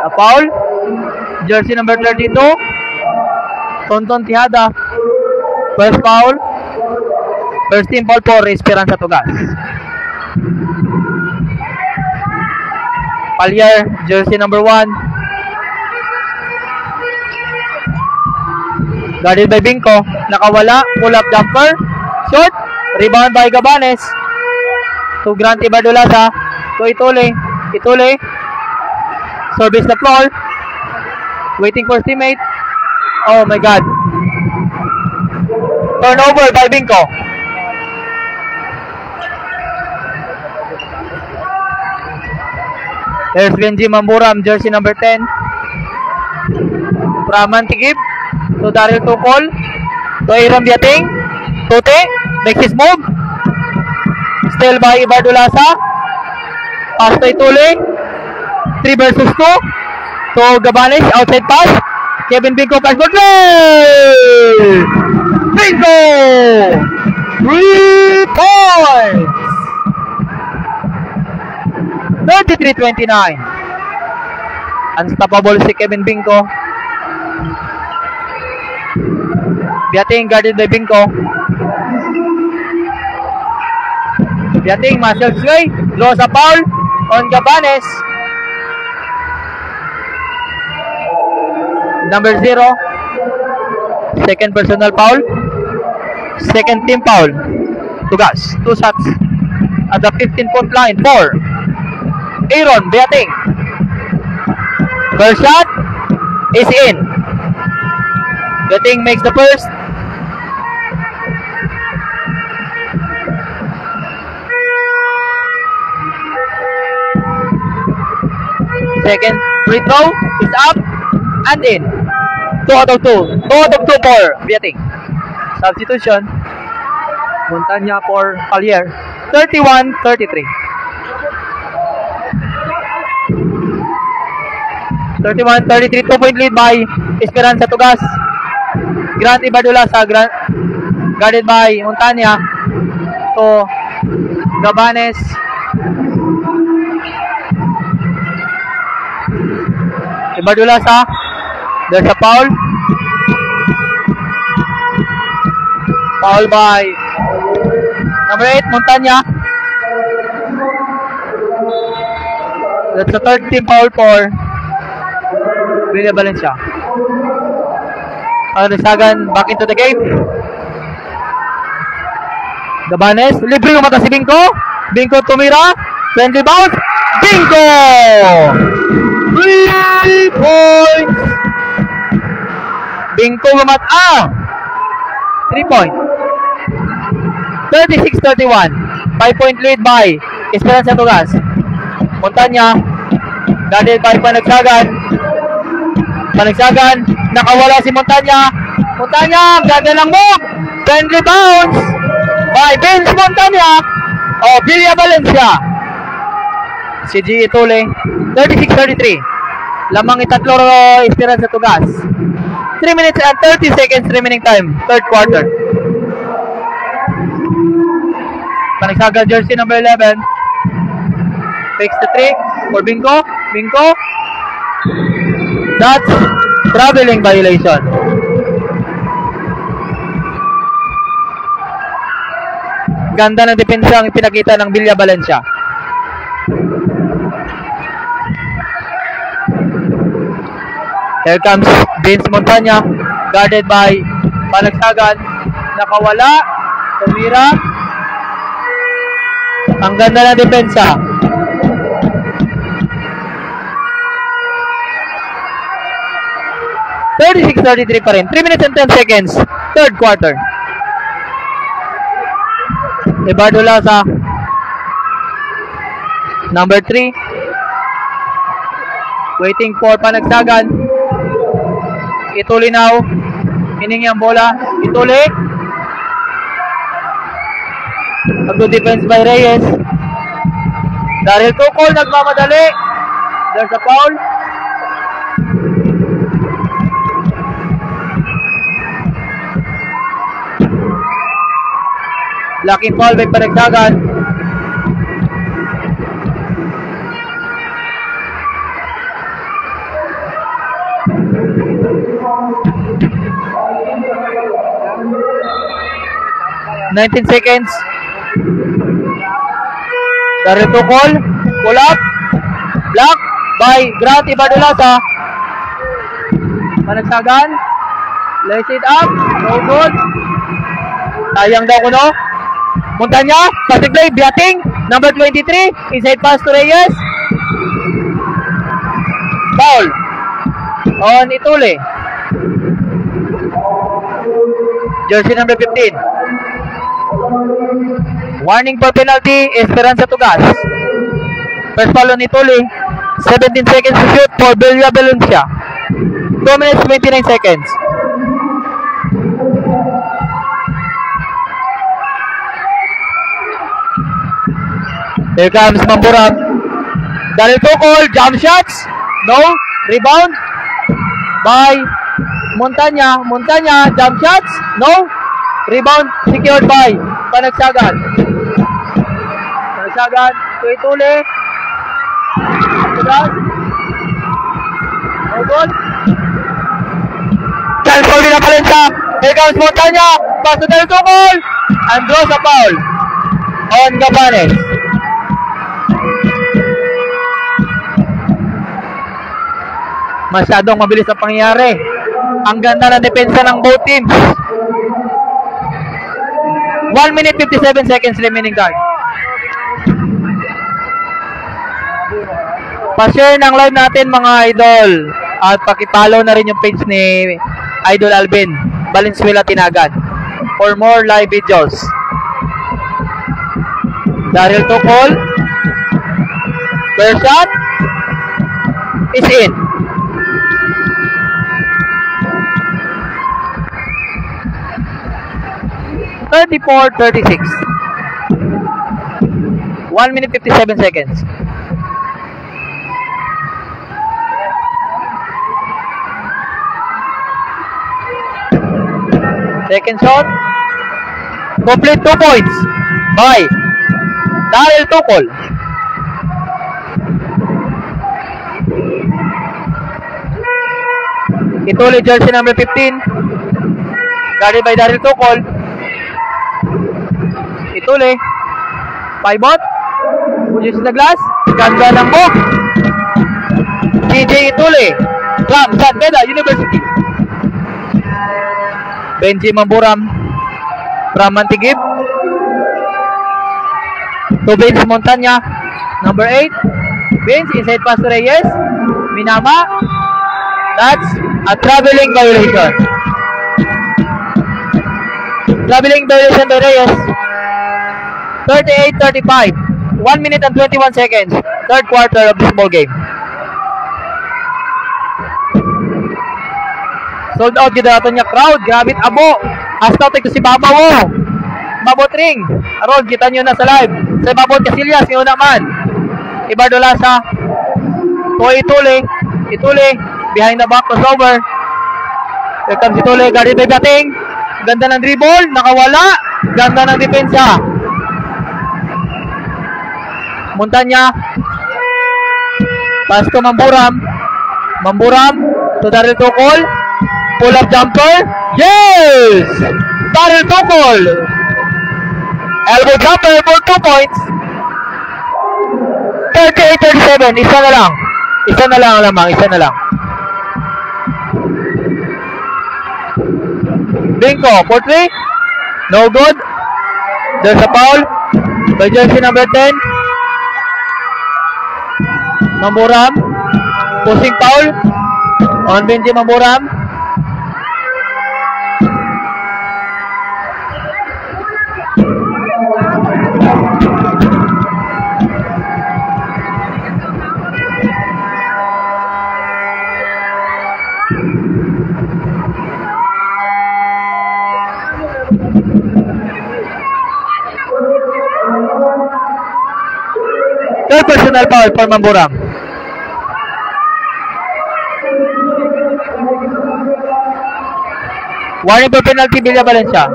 A foul. Jersey number 32. Tonton Tihada. First foul. First team foul for Esperanza Tugas. Palier, jersey number 1. Guarded by Binko. Nakawala. Pull up jumper. Shot. Rebound by Gabanes. To Grant Ibadulasa. To Itule. Itule. Service the floor. Waiting for his teammate. Oh my God. Turnover by Binko. There's Benji Mamburam, jersey number 10. Praman Tigib. To Daryl Tukol. To Aaron Biating. Tote. Makes his move. Still by Ibadulasa. Pass to Itule. 3 versus 2. To Gabanes. Outside pass. Kevin Binko pass for goal! Binko! 3 points! 33-29. Unstoppable si Kevin Binko. Biating guarded by Binko. Biating muscles way. Draws a foul on Gabanes. Number 0. Second personal foul. Second team foul. Tugas. 2 shots at the 15-point line for Aaron Biating. First shot is in. Biating makes the first. Second free throw is up and in. 2 out of 2. 2 out of 2 for Biating. Substitution. Montanya for Palier. 31-33. 31-33, 2-point lead by Esperanza Tugas. Grant Ibadulasa, guarded by Montanya. To Gabanes. Ibadulasa. There's a foul. Foul by number 8, Montanya. That's the third team foul for Villa Valencia. Sagan back into the game. Gabanes. Libre yung mata si Binko. Binko tumira. 20 bounce. Binko! 3 points! Binko lumata. 3 point. 36-31. 5-point lead by Esperanza Tugas. Montanya. Guarded by Panagsagan. Panagsagan. Nakawala si Montanya. Montanya. Ganda ng move. 10 rebounds by Vince Montanya of Villa Valencia. Si G. Itule. 36-33. Lamang itatlo Esperanza Tugas. 3 minutes and 30 seconds remaining time. Third quarter. Panagsagan jersey number 11. Fakes the 3 for Bingo. Bingo. That's traveling violation. Ganda ng depensa ang pinakita ng Villa Valencia. Here comes Vince Montana, guarded by Panagsagan. Nakawala. Tumira. Ang ganda ng depensa. (36-33 pa rin. 3 minutes and 10 seconds. Third quarter. Eduardo Laza. Number 3. Waiting for Panagsagan. Ituli now. Hiningi ang bola. Ituli. A good defense by Reyes. Daryl Tukol nagmamadali. There's a foul. Blocking foul by Panagsagan. (19 seconds). Daryl Tukol. Pull up. Block by Grant Ibadulaza. Panagsagan. Lays it up. No good. Sayang daw kuno. Montana, passing play, Biating, number 23, inside pass to Reyes. Foul on Ituli. Jersey number 15. Warning for penalty, Esperanza Tugas. First foul on Ituli. 17 seconds to shoot for Villa Valencia. 2 minutes 29 seconds. Here comes Mamburam. Daryl Tukol, jump shots. No. Rebound by Montana. Montana, jump shots. No. Rebound secured by Panagsagan. Panagsagan to Ituli. No good. Chance for Villa Valencia. Here comes Montana. Pass to Daryl Tukol. And draws a foul on Gabanes. Masyadong mabilis ang pangyayari. Ang ganda ng depensa ng both teams. 1 minute 57 seconds remaining guard. Pa-share ng live natin mga idol. At pakipollow na rin yung page ni Idol Alvin Valenzuela Tinagan for more live videos. Daryl Tukol. First shot is in. 34-36. 1 minute 57 seconds. Second shot. Complete 2 points by Daryl Tukol. Ituli jersey number 15. Guarded by Daryl Tukol. Ituli. Pivot. Pulis na glass. Ganda ng move. DJ Ituli from San Beda University. Benji Mamburam from Mantigib. To Vince Montana, number 8. Vince, inside pass to Reyes. Minama. That's a traveling violation. Traveling violation by Reyes. 38-35. 1 minute and 21 seconds. Third quarter of this ball game. Sold out gid ato niya crowd. Grabe abo. Hasta ito si Babaw. Babot ring. Aron kita nyo na sa live. Sa Babot Casillas ngayon naman. Eduardo Laza. To Ituli. Ituli. Behind the back crossover. Here comes Ituli. Guarded by Bating. Ganda ng dribble. Nakawala. Ganda ng depensa. Montana. Pass to Mamburam. Mamburam to Daryl Tukol. Pull up jumper. Yes! Daryl Tukol. Elbow jumper for 2 points. 38-37. Isa na lang. Isa na lang lamang. Isa na lang. Binko for 3. No good. There's a foul by jersey number 10. Mamburam. Pushing foul on Benji Mamburam. Third personal foul for Mamburam. Warning for penalty, Villa Valencia.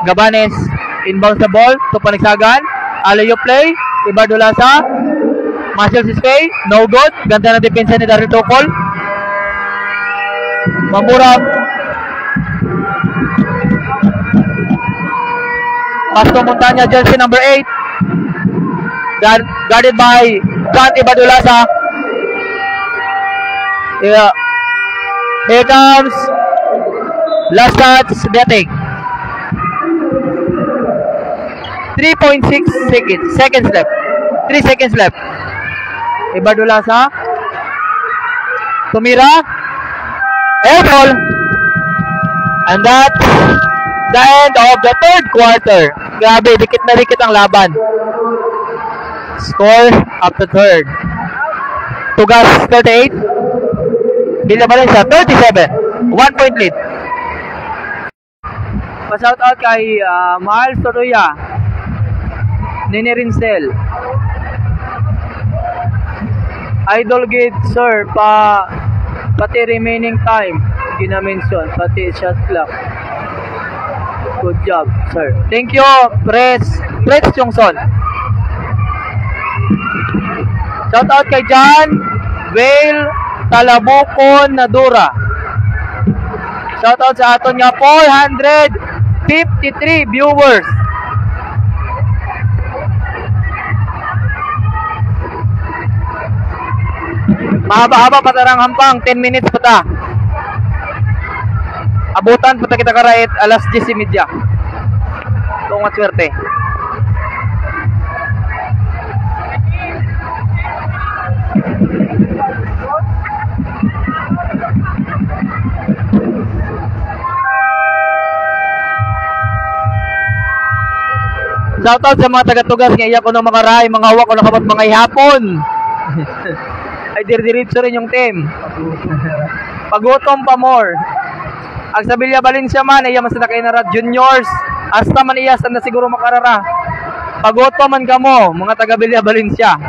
Gabanes inbounds the ball to Panigsagan. Alayo play. Ibardulasa. Marshall Siskay. No good. Ganda na depensa ni Daryl Tukol. Mamburam. Pass to Montana, jersey number 8. Guarded by John Ibardulasa. Yeah. Here comes last touch, betting. 3.6 seconds left. 3 seconds left. Ibardulasa. Tumira. Air ball. And that's the end of the third quarter. Grabe, dikit na dikit ang laban. Score up to third. Tugas 38. Villa Valencia 37. 1 point lead. Pa-shout out kay Mahal Sotoya, Nene Rinsel, Idol Gate Sir, pati remaining time gina-mention, pati shot clock. Good job sir. Thank you Pres Chongson. Shout out kay John Vale Talabukon Nadura. Shout out sa aton nga 453 viewers. Mahaba-haba patarang hampang 10 minutes pa ta. Abutan pa kita karait alas 10:30. Ito nga swerte. Shoutout sa mga taga-tugas nga iya ko nung mga ray, mga hawak ko nakabot mga ihapon. Ay dir-diritso rin yung team. Pagutom pa more. Ang sa Villa Valencia man, iya masada kay na juniors. Hasta man iya na siguro makarara. Pagutom man kamo, mga taga Villa Valencia.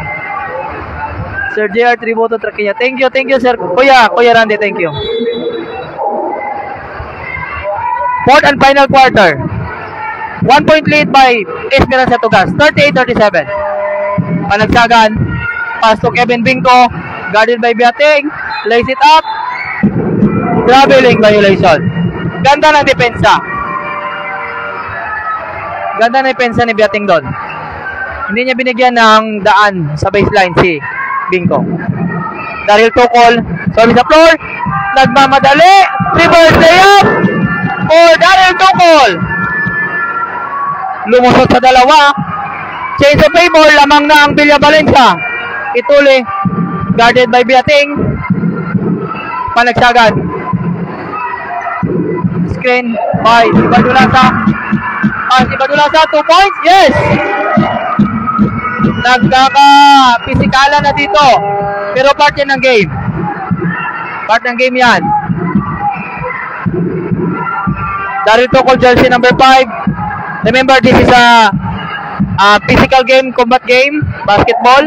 Sir JR Tributo Traquilla. Thank you sir. Kuya Randy, thank you. Fourth and final quarter. 1 point lead by Esperanza Tugas, 38-37. Panagsagan, pass to Kevin Binko, guarded by Biating, lays it up, traveling violation. Ganda ng depensa. Ganda ng depensa ni Biating doon. Hindi niya binigyan ng daan sa baseline si Binko. Daryl Tukol, sorry sa floor, nagmamadali, reverse layup for Daryl Tukol. Lumusot sa dalawa. Change of favor, lamang na ang Villa Valencia. Ituli, guarded by Biating. Panagsagan. Screen by Ibardulasa. Ibardulasa, 2 points. Yes! Nagkaka-pisikalan na dito. Pero part yan ng game. Part ng game yan. Daryl Tukol, jersey number 5. Remember, this is a physical game, combat game, basketball.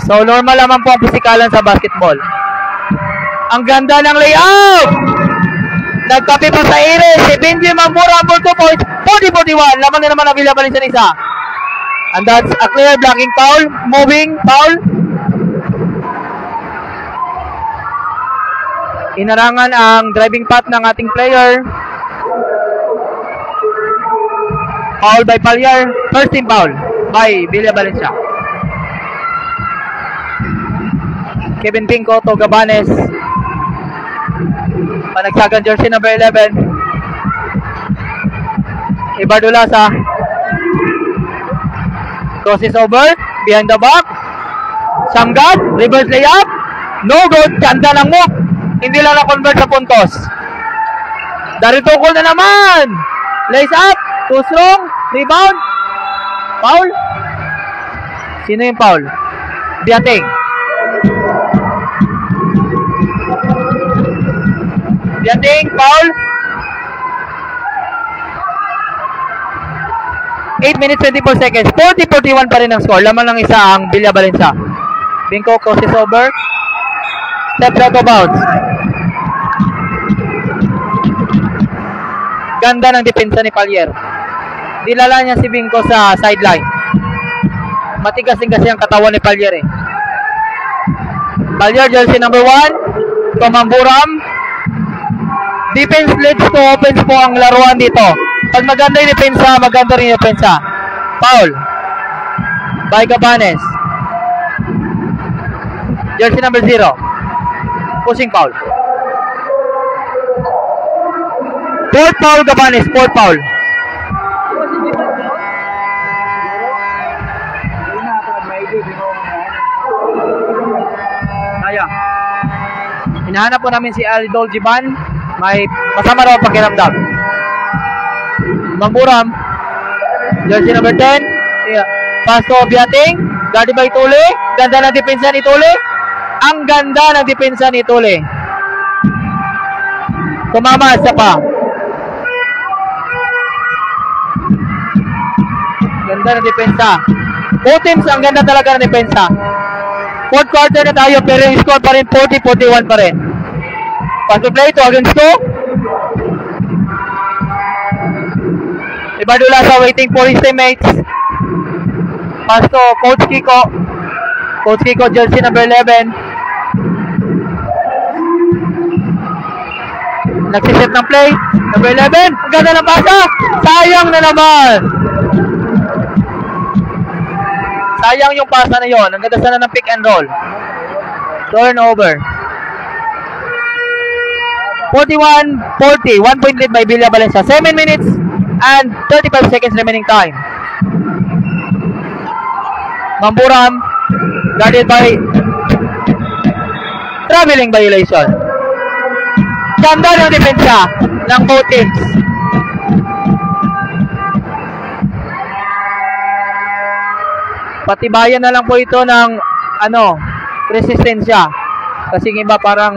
So, normal naman po ang pisikalan sa basketball. Ang ganda ng layout! Nagkapi pa sa ire, si Benji Mamburam for 2 points, 40-41. Lamang na naman ang Villa Valencia isa. And that's a clear blocking foul, moving foul. Inarangan ang driving path ng ating player. Foul by Palyar. First team foul by Villa Valencia. Kevin Pinco to Gabanes. Panagsagan jersey number 11. Ibardulasa. Crosses over. Behind the back. Samgat. Reverse layup. No good. Ganda ng move. Hindi lang na-convert sa puntos. Daritokol na naman. Lays up. Too strong. Rebound. Foul. Sino yung foul? Biating. Biating. Foul. 8 minutes 24 seconds. 40-41 pa rin ang score. Laman ng isa ang Villa Valencia. Binko crosses over. Steps out of bounds. Ganda ng depensa ni Palyar. Dilala niya si Binko sa sideline. Matigas din kasi ang katawan ni Palyar eh. Palyar jersey number 1. Tumamburam. Defense leads to offense po ang laruan dito. Pag maganda yung depensa, maganda rin yung depensa. Foul by Gabanes. Jersey number 0. Pushing foul. Fourth foul Gabanes. Fourth foul. Kaya. Hinahanap po namin si Aldol Jiban. May masama raw pakiramdam. Mamburam. Jersey number 10. Yeah. Pass to Biating. Guarded by Tule. Ganda ng depensa ni Tule. Ang ganda ng depensa ni Tule. Tumama sa pa. Ganda ng depensa. Both teams, ang ganda talaga ng depensa. Fourth quarter na tayo, pero yung score pa rin 40-41 pa rin. Pass to play to against 2. Ibardulasa waiting for his teammates. Pass to Coach Kiko. Coach Kiko, jersey number 11. Nagsiset ng play. Number 11. Ang ganda ng pasa. Sayang na naman. Sayang yung pasa na yon. Ang ganda sana ng pick and roll. Turnover. 41-40. 1 point lead by Villa Valencia. 7 minutes and 35 seconds remaining time. Mamburam. Guarded by traveling violation. Ganda ng depensa ng both teams. Patibayan na lang po ito ng resistensya. Kasi yung iba parang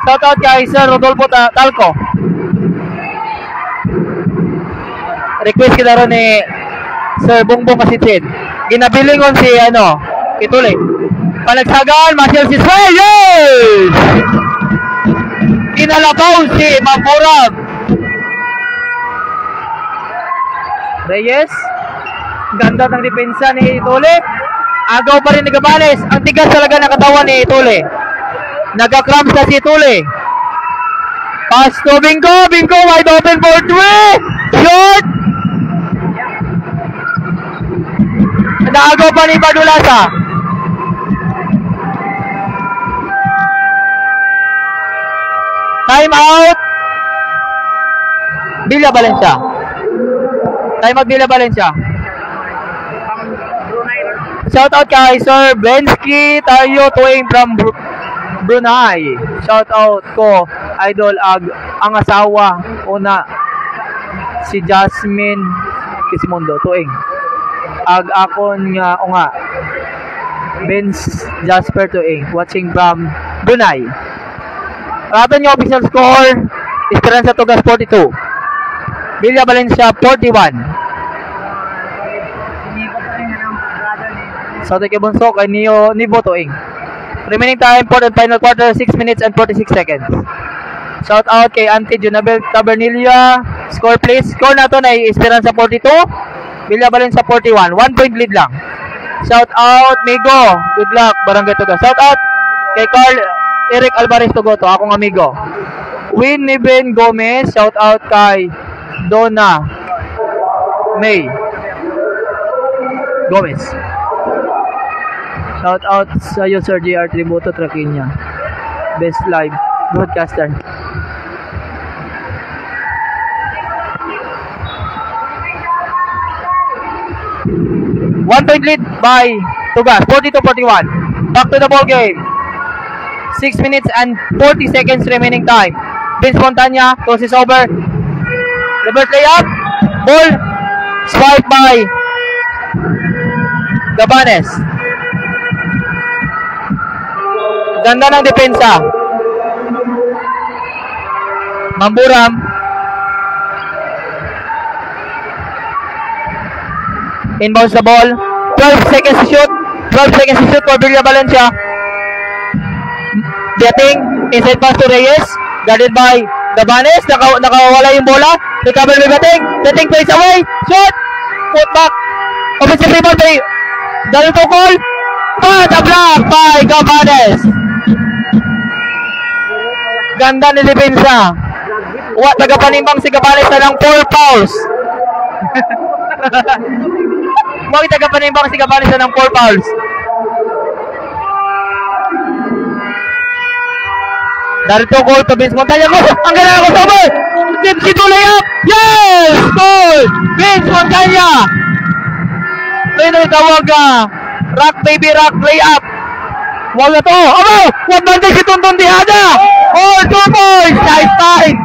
shoutout kay Sir Rodolfo Talco. Request kita ron ni Sir Bongbong Kasitsin. Ginabilingon si Kitule. Panagsagaan, Marcel Cisreyes! Kinalabaw si Mamburam. Reyes. Ganda ng depensa ni Itule. Agaw pa rin ni Gabanes. Ang tigas talaga ng katawan ni Itule. Nagka-cramps na si Itule. Pass to Binko. Binko wide open for 3. Short. Naagaw pa ni Badulasa. Time out. Villa Valencia. Time out Villa Valencia. Shout out kay Sir Bensky tayo tuwing from Brunei. Shout out ko idol ang asawa una si Jasmine Kismundo tuwing akon nga o nga Benz Jasper tuwing watching from Brunei. Raton yung official score Esperanza Tugas 42 Villa Valencia 41. So, take a bunso kay Nivo Tuing. Remaining time for the final quarter, 6 minutes and 46 seconds. Shout out kay Auntie Junabel Tabernilla. Score please. Score na to na Esperanza 42. Villa Valencia 41. 1 point lead lang. Shout out Migo. Good luck. Barangay Tugas. Shout out kay Eric Alvarez Togoto, akong amigo. Winnie Ben Gomez, shout out kay Donna May Gomez. Shout out sa iyo, Sir JR Tributo Traquinia. Best live broadcaster. One point lead by Tugas, 42-41. Back to the ball game. 6 minutes and 40 seconds remaining time. Vince Montana tosses over. Reverse layup. Ball spiked by Gabanes. Ganda ng depensa. Mamburam. Inbounds the ball. 12 seconds to shoot. 12 seconds to shoot for Villa Valencia. Getting inside pass to Reyes. Guarded by Gabanes. Nakawala yung bola. Recover by Getting. Getting plays away. Shot. Put back. Offensive rebound by Daryl Tocol. But a block by Gabanes. Ganda ni Depensa. Tagapanimbang si Gabanes na ng 4 fouls. Huwag tagapanimbang si Gabanes na ng 4 fouls. Darito goal to Vince Montana. Ang ganda ko sa ball. Tipsy to layup. Yes! Goal! Vince Montana. Pinoy tawag rock baby rock layup. Wag na to. Aba! Wag banda si Tonton Tejada. Oh, 2 points. Nice fight.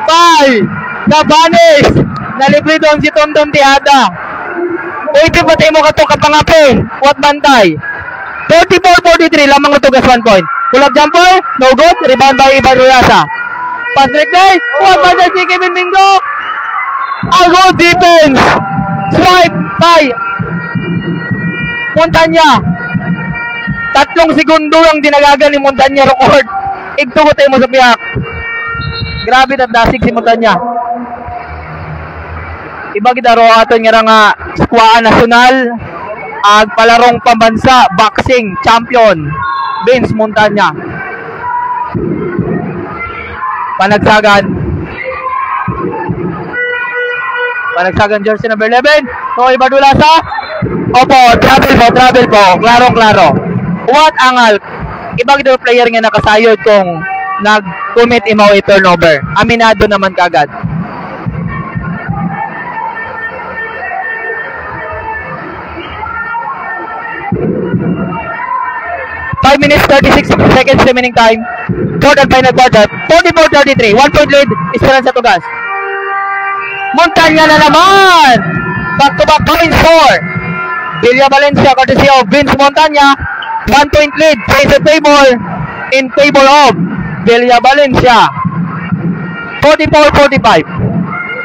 Bye. Gabanes. Nalibre doon si Tonton Tejada. Pwede ba tayo mo kato kapangapi? What bantay? 44-43. Lamang utugas 1 point. Pull up jumper. No good. Rebound by Ivan Ruyasa. Pass break day. What bantay si Kevin Mingo? A good defense. Swipe by Montana. 3 segundo ang dinagagan ni Montana record. Igtugot tayo mo sa piyak. Grabe at dasig si Montana. Iba kita ro aton nga squad nasyonal ag palarong pambansa boxing champion Vince Montana. Panagsagan jersey number 11. So Ibadulasa. Opo, travel po. Klaro. What angal? Iba kita player nga nakasayod kung nag-commit imaw turnover. Aminado naman kagad. 5 minutes 36 seconds remaining time. Third and final quarter. 44-33. 1 point lead. Esperanza Tugas. Montana na naman. Back to back points for Villa Valencia courtesy of Vince Montana. 1 point lead. Plays the table in favor of Villa Valencia. 44-45.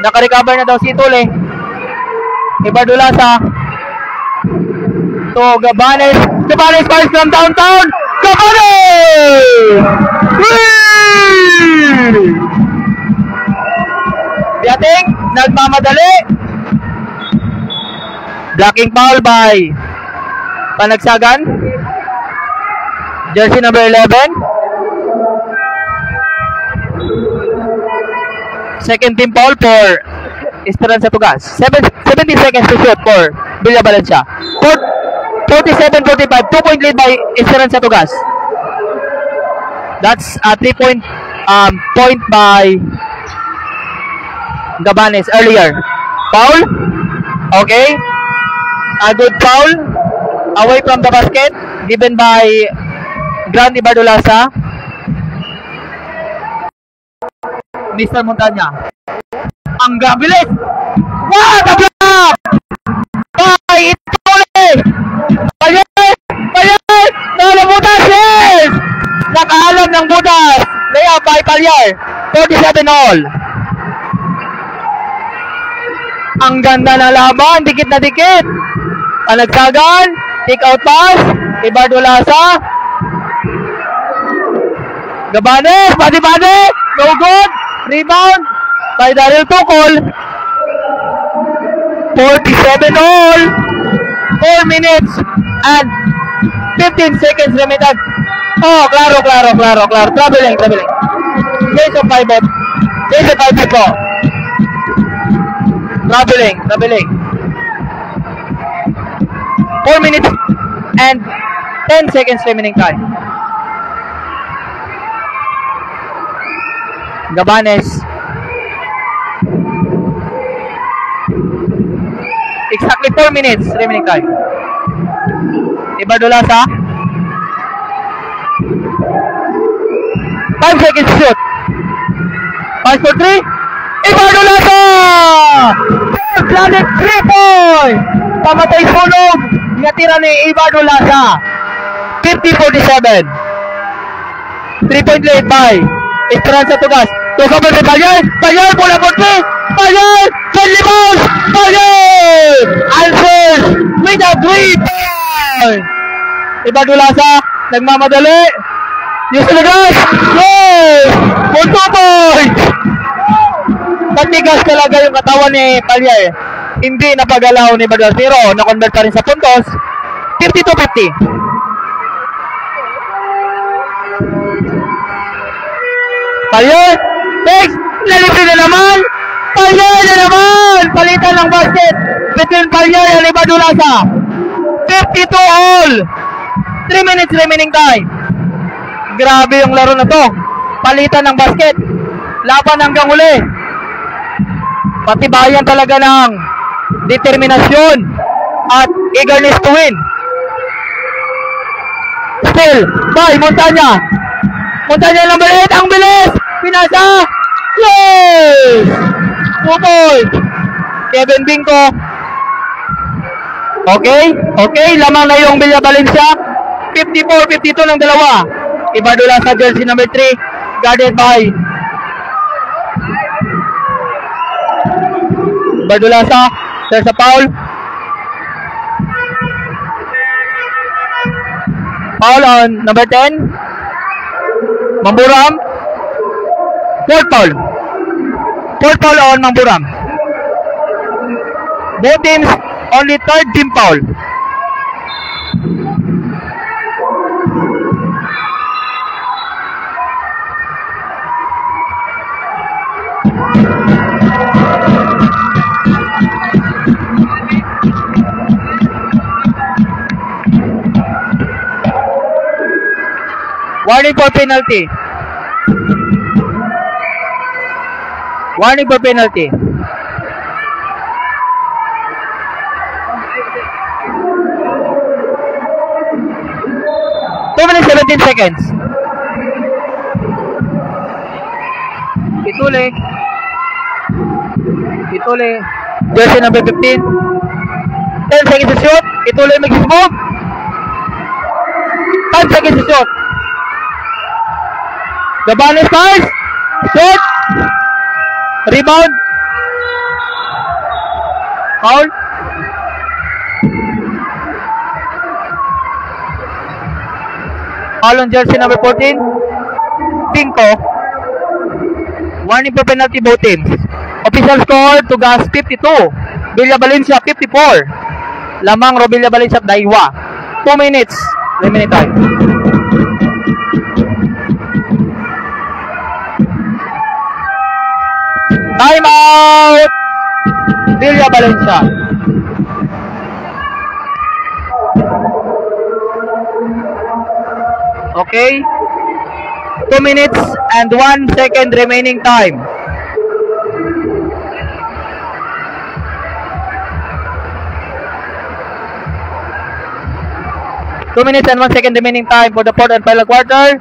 Naka-recover na daw si Tule. Ibadulasa. So Gabanes fires from downtown. Gabanes! Biating nagmamadali. Blocking foul by Panagsagan. Jersey number 11. Second team foul for Esperanza Tugas. 17 seconds to shoot for Villa Valencia. 47-45, 2 point lead by Esperanza Tugas. That's a 3 point point by Gabanes earlier. Foul. Okay. A good foul. Away from the basket. Given by Grande Bardolasa. Mr. Montana. Ang gabilis. What a block! By Itole! Palyar! Nalabutas! Yes! Nakaalam ng butas! Layup by Palyar. 47 all. Ang ganda na laban. Dikit na dikit. Panagsagan. Take out pass. Ibardolasa. Gabanes. Pati-pati. No good. Rebound by Daryl Tocol. 47 all. 4 minutes and 15 seconds remaining. Oh, klaro. Traveling. Change of pivot po. Traveling. 4 minutes and 10 seconds remaining time. Gabanes. Exactly 4 minutes remaining time. Ibadulasa. 5 seconds shoot. 5 for 3. Ibadulasa! Planet 3 point! Pamatay sunog. Natira ni Ibadulasa. 50-47. 3-point lead by Esperanza Tugas. Tugas de Payal, bola por 3. Payal, Felibos, Payal! Answers with a 3-point. Ibadulasa, nagmamadali. Yung Tugas, yes! 2 points! Matigas talaga yung katawan ni Payal. Hindi napagalaw ni Ibadulasa, pero na-convert pa rin sa puntos. 50-50. Payal, next, nalibre na naman. Payal na naman. Palitan ng basket between Payal and Ibadulasa. 52 all. 3 minutes remaining time. Grabe yung laro na to. Palitan ng basket. Laban hanggang huli. Patibayan talaga ng determinasyon at eagerness to win. Still, by Montanya number 8, ang bilis! Pinasa! Yes! 2 points! Kevin Binko. Okay, lamang na yung Villa Valencia. 54-52 ng dalawa. Ibadulasa jersey number 3, guarded by Ibadulasa. There's a foul. Foul on number 10. Mamburam. Fourth foul on Mamburam. Both teams only third team foul. Warning for penalty. 2 minutes 17 seconds. Itule. Jersey number 15. 10 seconds to shoot. Itule makes his move. 5 seconds to shoot. The ball is passed. Shot. Rebound. Foul. Foul on jersey number 14. Pinko. Warning for penalty both teams. Official score to Gas 52. Villa Valencia 54. Lamang Villa Valencia Daiwa. 2 minutes. Remaining time. Time out! Villa Valencia. Okay. 2 minutes and 1 second remaining time. Two minutes and 1 second remaining time for the fourth and final quarter.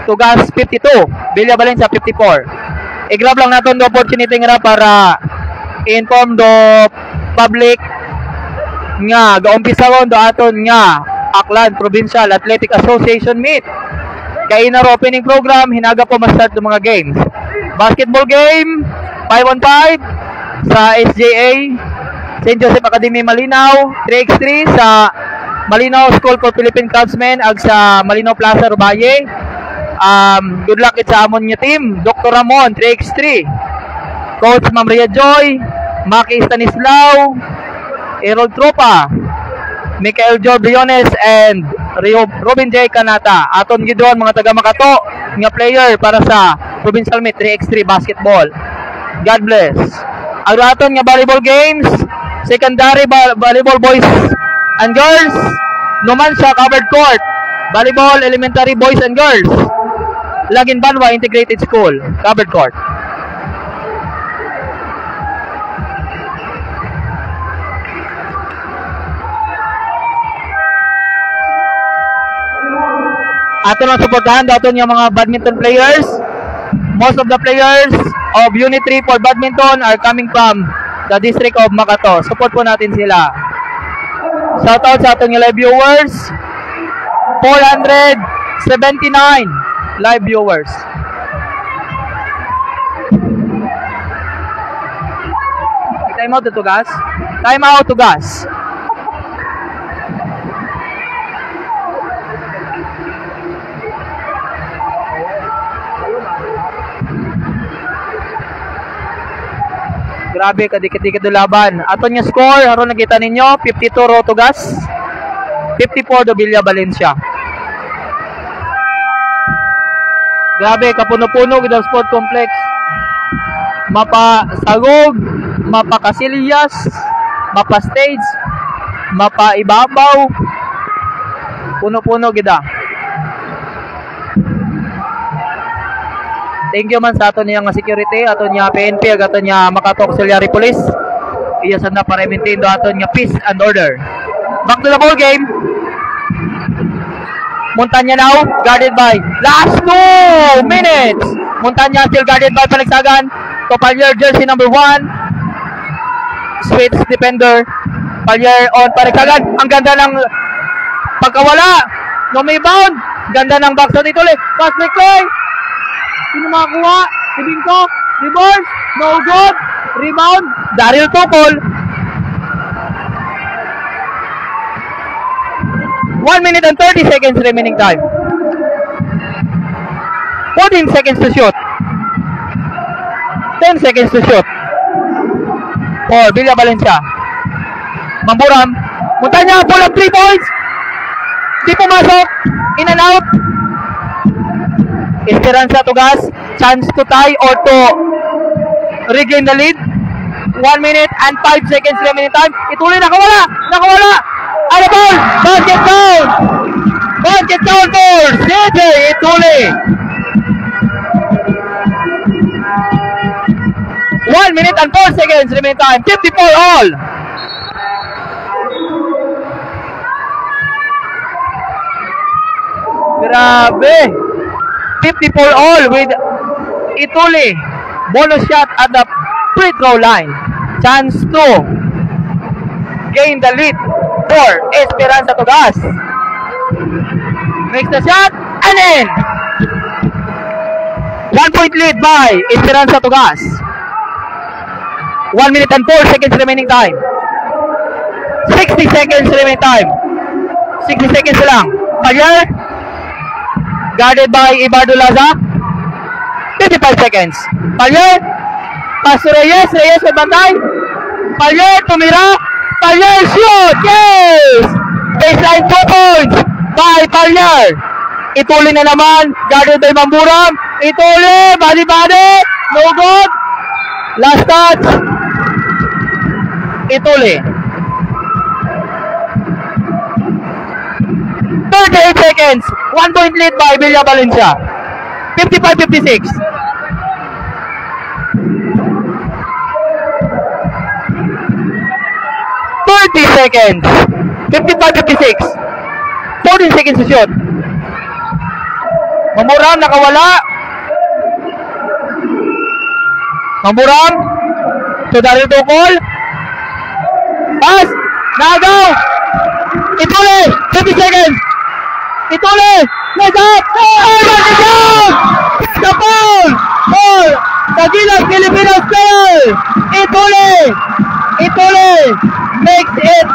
Tugas 52. Villa Valencia 54. I-grab lang natin the opportunity nga para i-inform the public nga gaumpisa ron do aton nga Aklan Provincial Athletic Association meet. Kaya na opening program, hinaga po ma-start ng mga games. Basketball game 5-on-5 sa SJA St. Joseph Academy Malinaw, 3x3 sa Malinaw School for Philippine Craftsmen ag sa Malinaw Plaza Rubaye. Good luck sa amon niya team. Dr. Ramon 3x3, Coach Mamria Joy, Maki Stanislao, Errol Tropa, Michael Joe Briones and Robin J. Kanata. Aton gidron mga taga Makato nga player para sa Provincial Meet 3x3 basketball. God bless. Ang aton nga volleyball games, secondary volleyball boys and girls, Numancia covered court, volleyball elementary boys and girls, Lagin Banwa Integrated School covered court. Ato lang suportahan dato niya mga badminton players. Most of the players of Unit 3 for badminton are coming from the district of Makato. Support po natin sila. Shout out sa ating live viewers. 479 live viewers. Time out to gas. Time out to gas. Grabe, kadikit-dikit do laban. Aton nga score, haron nakita ninyo, 52 Rotogas, 54 do Villa Valencia. Grabe, kapuno-puno gid ang sport complex. Mapa sagog, mapa Casillas, mapa stage, mapa ibabaw. Puno-puno gid. Thank you man sa ato niya nga security, ato niya PNP, ato niya Makato Auxiliary Police. Iyasan na para i-maintain do ato niya peace and order. Back to the ball game. Montanya now, guarded by last 2 minutes. Montanya still guarded by Panagsagan. Palyer jersey number 1. Switch defender. Palyer on Panagsagan. Ang ganda ng pagkawala. No may bound. Ganda ng back shot dito ulit. Pass play. Sino makakuha? Si Bingko. Reverse. No good. Rebound. Daryl Tokol. 1 minute and 30 seconds remaining time. 14 seconds to shoot. 10 seconds to shoot. For Villa Valencia. Mamburam. Montanya pull up 3 points. Di pumasok. In and out. Esperanza Tugas, chance to tie or to regain the lead. 1 minute and 5 seconds remaining time. Ituloy, nakawala! Ano ball? Basket down! Basket down for CJ Ituloy. 1 minute and 4 seconds remaining time. 54 all. Grabe! 54 all with Ituloy. Bonus shot at the free throw line. Chance to gain the lead for Esperanza Tugas. Makes the shot and in. 1 point lead by Esperanza Tugas. 1 minute and 4 seconds remaining time. 60 seconds remaining time. 60 seconds lang. Palyer. Guarded by Ibardo Laza. 55 seconds. Palyer. Pass to Reyes. Reyes may bantay. Palyer tumira. Palyer shoot. Yes! Baseline 2 points by Palyer. Ituloy na naman. Guarded by Mamburam. Ituloy. Body. No good. Last touch. Ituloy. 38 seconds. 1 point lead by Villa Valencia. 55-56. 30 seconds. 55-56. 14 seconds to shoot. Mamburam nakawala. Mamburam to Daryl Tokol. Pass. Nagaw. Ituloy. 50 seconds. Ituloy. Let's up. Oh, let's go. The ball. For the Gilas Filipinos player. Ituloy. Makes it.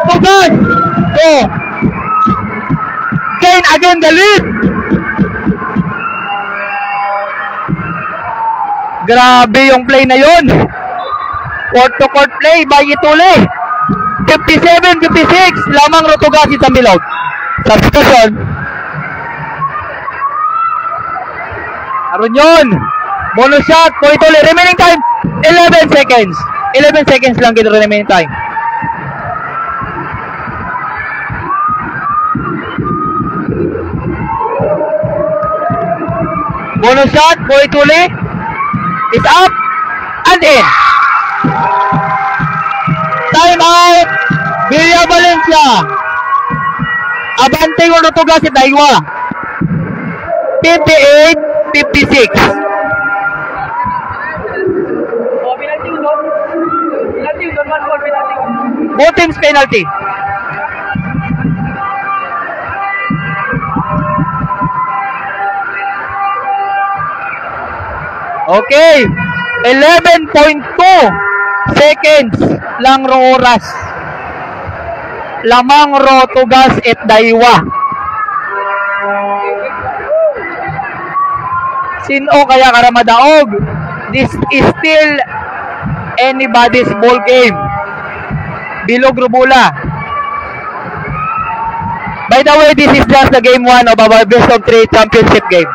Tugas. So, gain again the lead. Grabe yung play na yun. Court to court play by Ituloy. 57-56 lamang Rotugas isang bilog. Substitution. Aron yun. Bonus shot. Koituli. Remaining time 11 seconds. 11 seconds lang kita remaining time. Bonus shot. Koituli is up and in. Time out. Villa Valencia. Abante yung Rotugas si Daiwa. 58-56. Both teams penalty. Okay. 11.2 seconds lang ro oras. Lamang Rotugas at Daiwa. Sino kaya karamadaog? This is still anybody's ball game. Bilog Rubula. By the way, this is just the game 1 of our best of 3 championship game.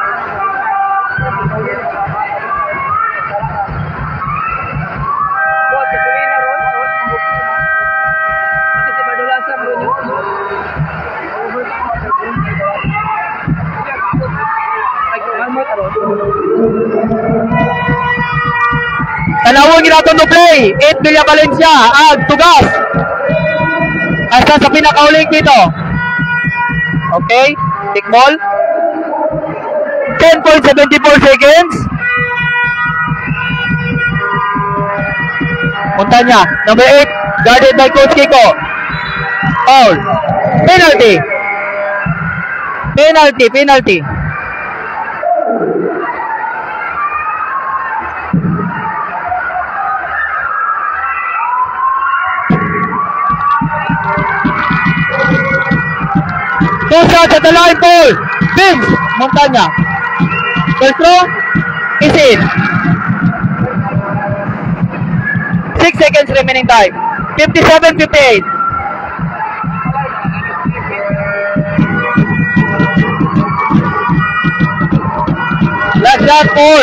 Tanawon ginaton to play. 8 Villa Valencia. Tugas. Asa sa pinakauling dito. Okay. Tick ball. 10.74 seconds. Punta niya. Number 8. Guarded by Coach Kiko. Foul. Penalty. Penalty. Penalty. Two shots at the line ball. Vince Montana. First throw is in. 6 seconds remaining time. 57-58. Last shot for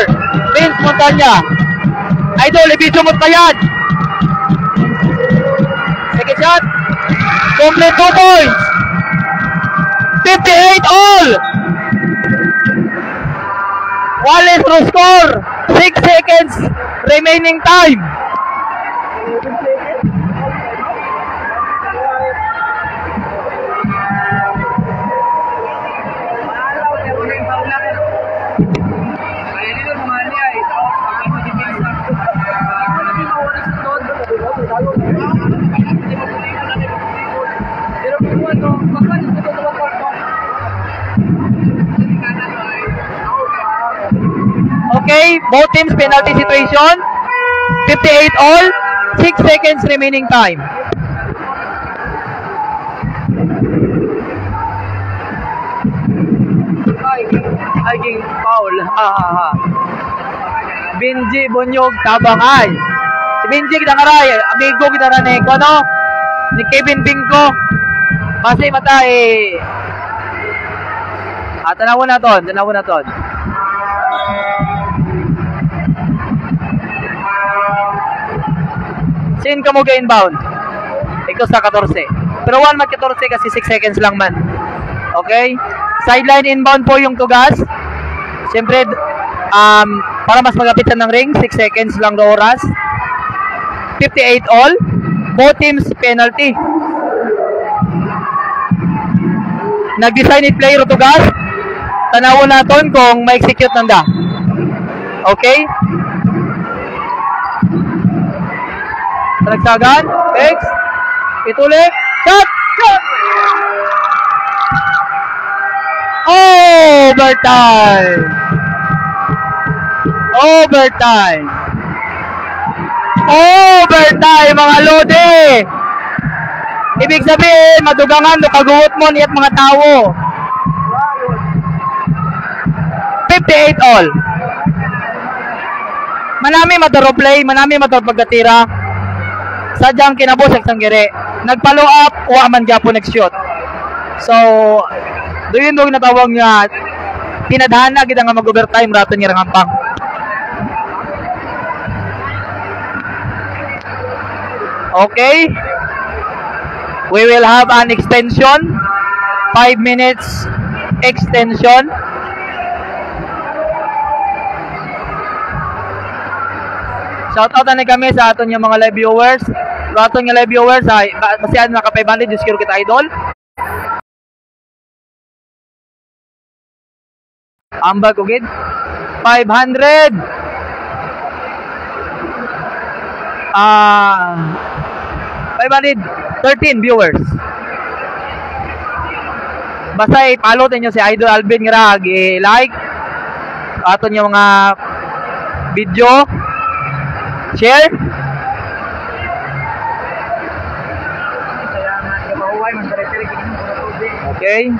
Vince Montana. Idol, ibidyo mo't payad. Second shot. Complete 2 points. 58 all. Wallace to score. 6 seconds remaining time. Okay, both teams penalty situation. 58 all. 6 seconds remaining time. Aging foul. Benji Bonyog Tabangay. Si Benji kita ngaray, amigo kita na ni Kono, ni Kevin Bingko. Masih mata tanawon na ton, tanawon na ton. Sin ka mo ga-inbound. Ikaw sa 14. Pero 1 mag-14 kasi 6 seconds lang man. Okay? Sideline inbound po yung Tugas. Siyempre, para mas magapitan ng ring, 6 seconds lang na oras. 58 all. Both teams penalty. Nag-design it play Tugas. Tanawon natin kung ma-execute nanda. Okay? Talagsagan. X. Itulik. Shot! Shot! Overtime! Overtime! Overtime mga lode! Ibig sabihin, madugangan do kaguot mo niyat mga tao. 58 all. Manami madaro play, manami madaro pagkatira. Sadyang kinabos ang sanggiri. nag-follow up, wa man gyapon nag-shoot. So, doon yung natawag nga tinadhana gid nga mag-overtime raton nga Hampang. Okay. We will have an extension. 5 minutes extension. Shoutout na kami sa aton yung mga live viewers. Aton nga live viewers ay basihan naka 500 just kiro kita idol. Ambag ugid 500. 513 viewers. Basta i-follow niyo si Idol Alvin nga i-like aton yung mga video, share. Okay.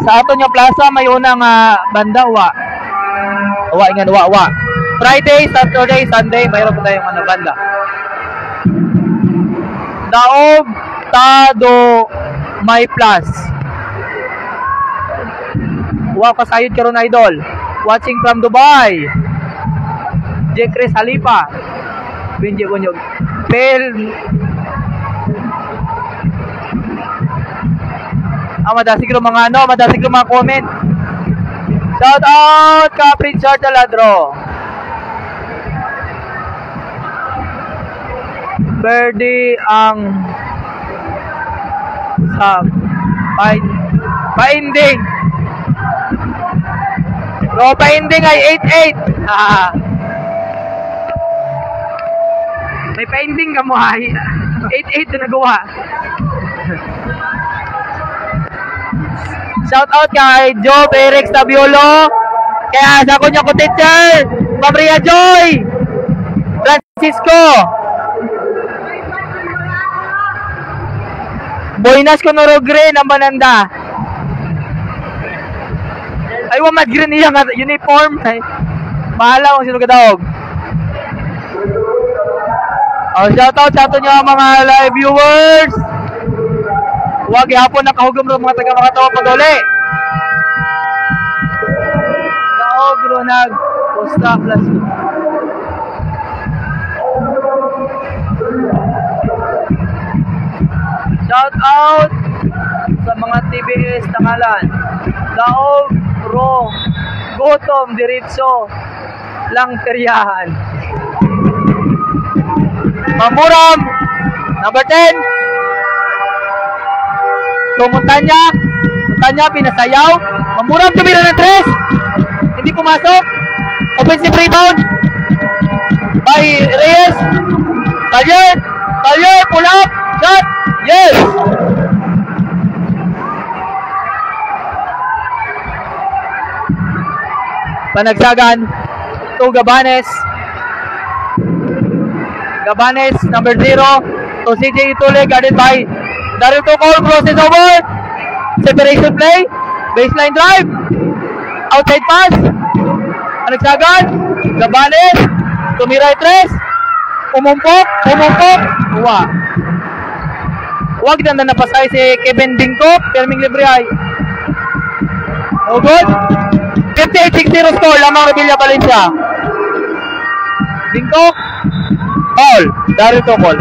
Sa aton yung plaza may unang banda wa ingan wa. Friday, Saturday, Sunday mayroon po tayong banda. Daog Tado May Plus. Wow, kasayod karon idol. Watching from Dubai. J. Chris Halipa. Binji Bunyog. Pel. Madasig ko mga comment. Shout out ka Richard Taladro. Birdie ang painding. Bro, painding ay 8-8. May painding ka mo ay 8-8 na nagawa. Shout out kay Job Eric Tabiolo. Kaya sa kunya ko teacher Fabria Joy Francisco Boynas ko noro green ang bananda. Ay wa mag green iya nga uniform. Ay, bahala kung sino kadawog. Shout out sa ato niyo mga live viewers. Huwag ihapon nakahugom ro mga taga mga tawa paguli. Kahugro nag posta plus. Shout out sa mga TBS Tangalan. Daog ro gutom diretso lang teryahan. Mamuram number 10. So, Montanya pinasayaw. Mamuram tumira ng 3. Hindi pumasok. Offensive rebound by Reyes. Talyer, pull up, shot. Yes. Panagsagan to Gabanes number 0 to CJ Itule, guarded by Daryl Tocol. Crosses over, separation play, baseline drive, outside pass, Panagsagan, Gabanes tumira 3, umumpok, huwag na napasay si Kevin Bingkop, Perming libre ay no good. 58-60 score lamang Revilla Valencia. Bingkop foul, Daryl Tocol.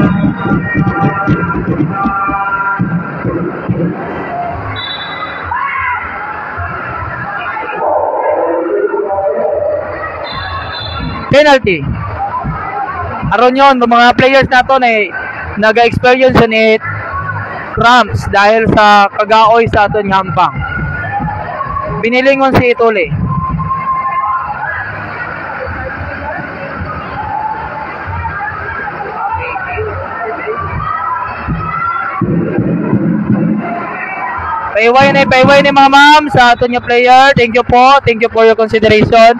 Penalty. Aron yun, mga players nato na naga-experience ni cramps dahil sa kagaoy sa aton Hampang. Binilingon si Ituli. Paiway ni mga ma'am sa aton nga player. Thank you for your consideration.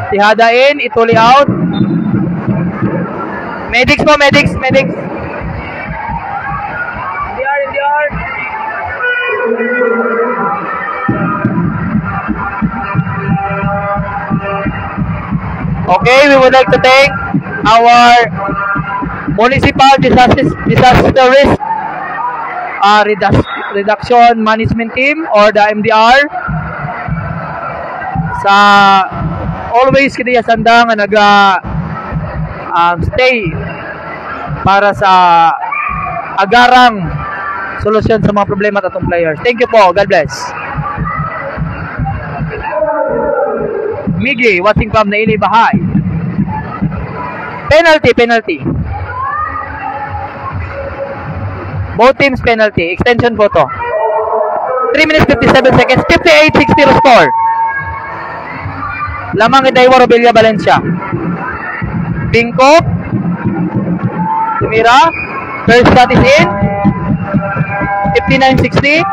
Tihada in, Ituli out. Medics po, medics. NDR. Okay, we would like to thank our Municipal Disaster Risk Reduction Management Team or the MDR. Sa always kini sanda nga naga stay para sa agarang solusyon sa mga problema at atong players. Thank you po. God bless. Miggy, watching from Naili Bahay. Penalty. Both teams penalty. Extension po to. 3 minutes 57 seconds. 58-60 score. Lamang Idaiwa Robilla Valencia. Bingko. Tumira. First shot is in. 59-60.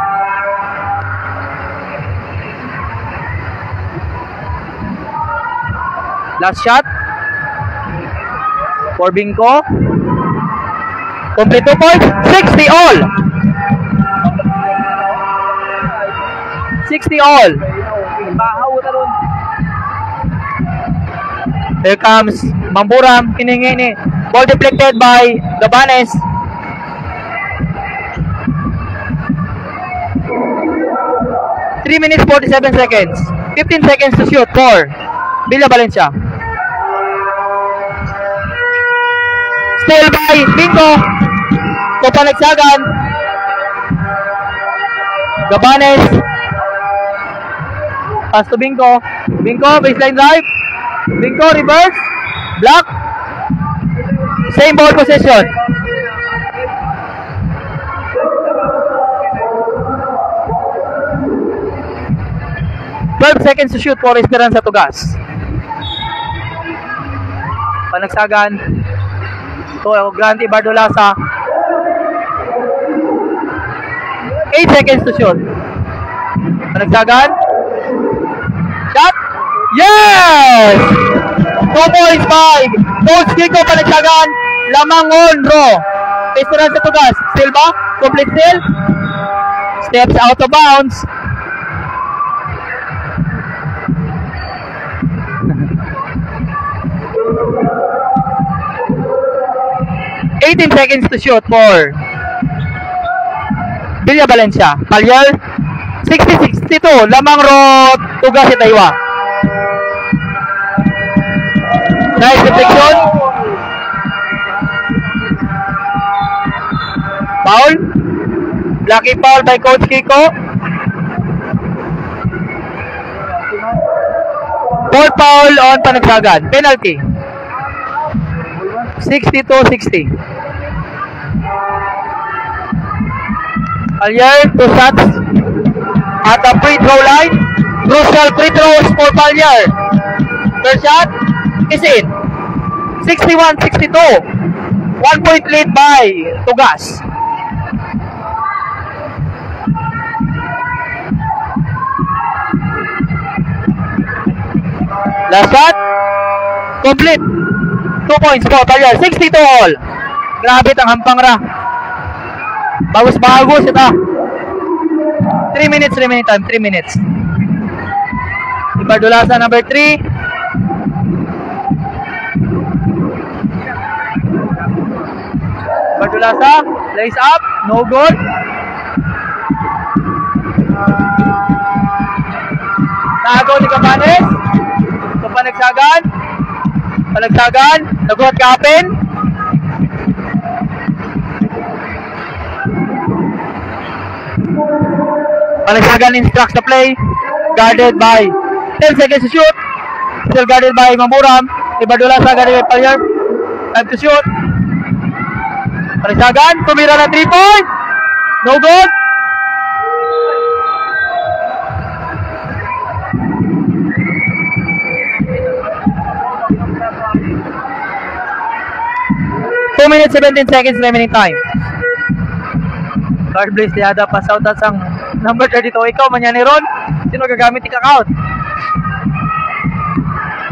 Last shot. For Bingko. Complete 2 points. 60 all. 60 all. Here comes Mamburam. Kiningini. Ball deflected by Gabanes. Three minutes 47 seconds. 15 seconds to shoot for Villa Valencia. Still by Bingo. Kapanagsagan. Gabanes. Pass to Bingo. Bingo, baseline drive. Bingo, reverse. Block. Same ball possession. Seconds to shoot for Esperanza Tugas. Panagsagan. To Grande Bardolasa. 8 seconds to shoot. Panagsagan. Shot. Yes! 2.5. Coach Kiko Panagsagan. Lamang on row. Esperanza Tugas. Silva. Complete steal. Steps out of bounds. 18 seconds to shoot for Villa Valencia. Palyer 60-62. Lamang road Tugas Idaiwa. Nice deflection. Foul. Lucky foul by Coach Kiko. Fourth foul on Panagsagan. Penalty. 62-60. Palyer, 2 shots at the free throw line. Crucial free throws for Palyer. First shot is in. 61-62. 1 point lead by Tugas. Last shot. Complete. 2 points po, Palyer. 62 all. Grabe ang hampang ra. Bagus-bagus ito. 3 minutes remaining time. 3 minutes. Ibardolasa number 3. Ibardolasa. Lays up. No good. Tago ni Cabanes. So Panagsagan. Panagsagan. Naguhat kapin. Panagsagan instructs the play. Guarded by 10 seconds to shoot. Still guarded by Mamburam. Ibardolasa guarded by Palyer. Time to shoot. Panagsagan. Tumira na 3 point. No good. Two minutes 17 seconds remaining time. Card Blaze Liada pass out at sang number 32. Ikaw, manyani ron. Sino gagamit i-count?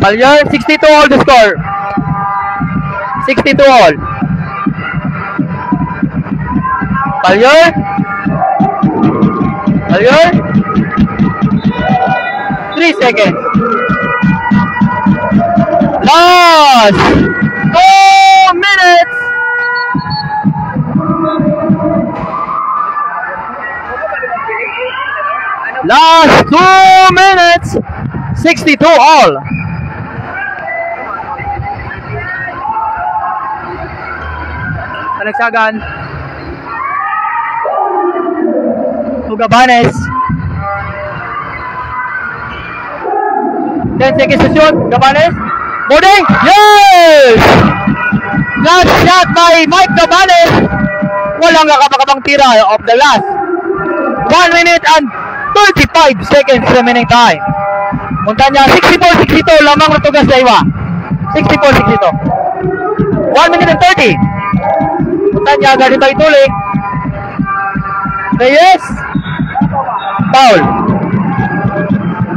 Palyer, 62 all the score. 62 all. Palyer. Palyer. 3 seconds. Last 2 minutes Last 2 minutes. 62 all. Panagsagan. Gabanes. 10 seconds to shoot. Gabanes. Boarding. Yes! Last shot by Mike Gabanes. Walang kakapakapang tira of the last 1 minute and 35 seconds remaining time. Montanya 64-62 lamang Rotogas Daiwa. 64-62. 1 minute and 30. Montanya galing pa ituloy. Reyes. Foul.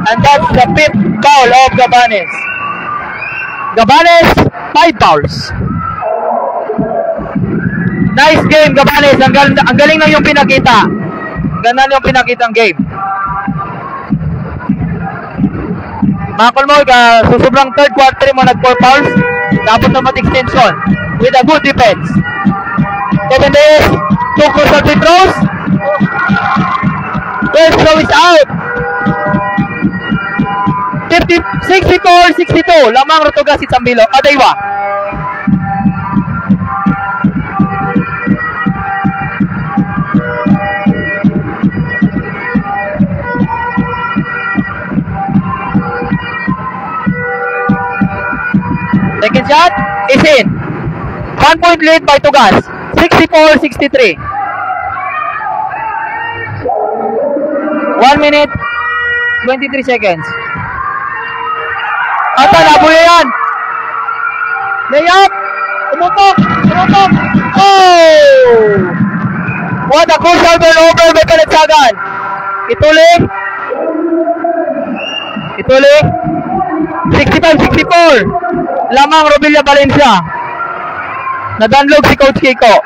And that's the 5th foul of Gabanes. Gabanes, 5 fouls. Nice game, Gabanes. Ang galing na yung pinakita. Ganda yung pinakitang game. Mga Kulmoy, so sobrang third quarter mo nag 4 fouls. Dapat na mat-extension with a good defense. 7 days, 2 crucial free throws. First throw is out. 64-62 lamang Rotogas Itsambilo. Adaywa. Second shot is in. 1 point lead by Tugas. 64-63. 1 minute 23 seconds. At nabuli yan. Layup. Tumutok. Oh! What a crucial turnover by Panagsagan. Ituloy. 65-64. Lamang Robilla Valencia. Nadanlog si Coach Kiko.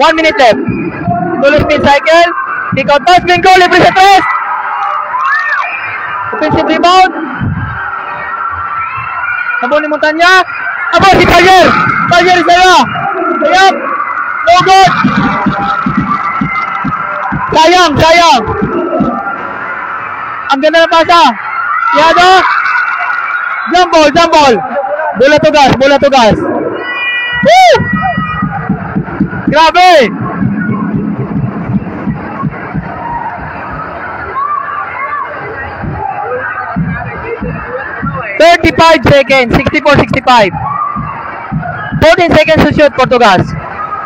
1 minute left. Tuloy spin cycle. Kick out pass. Bingo. Libre sa 3. Offensive rebound. Nabon ni Montanya. Abo si Payer. Payer saya. Layup. No good. Sayang. Ang ganda na pasa. Yado. Jump ball. Bola tugas. Woo! Grabe. $35 seconds, 64-65. 14 seconds to shoot, Portugas.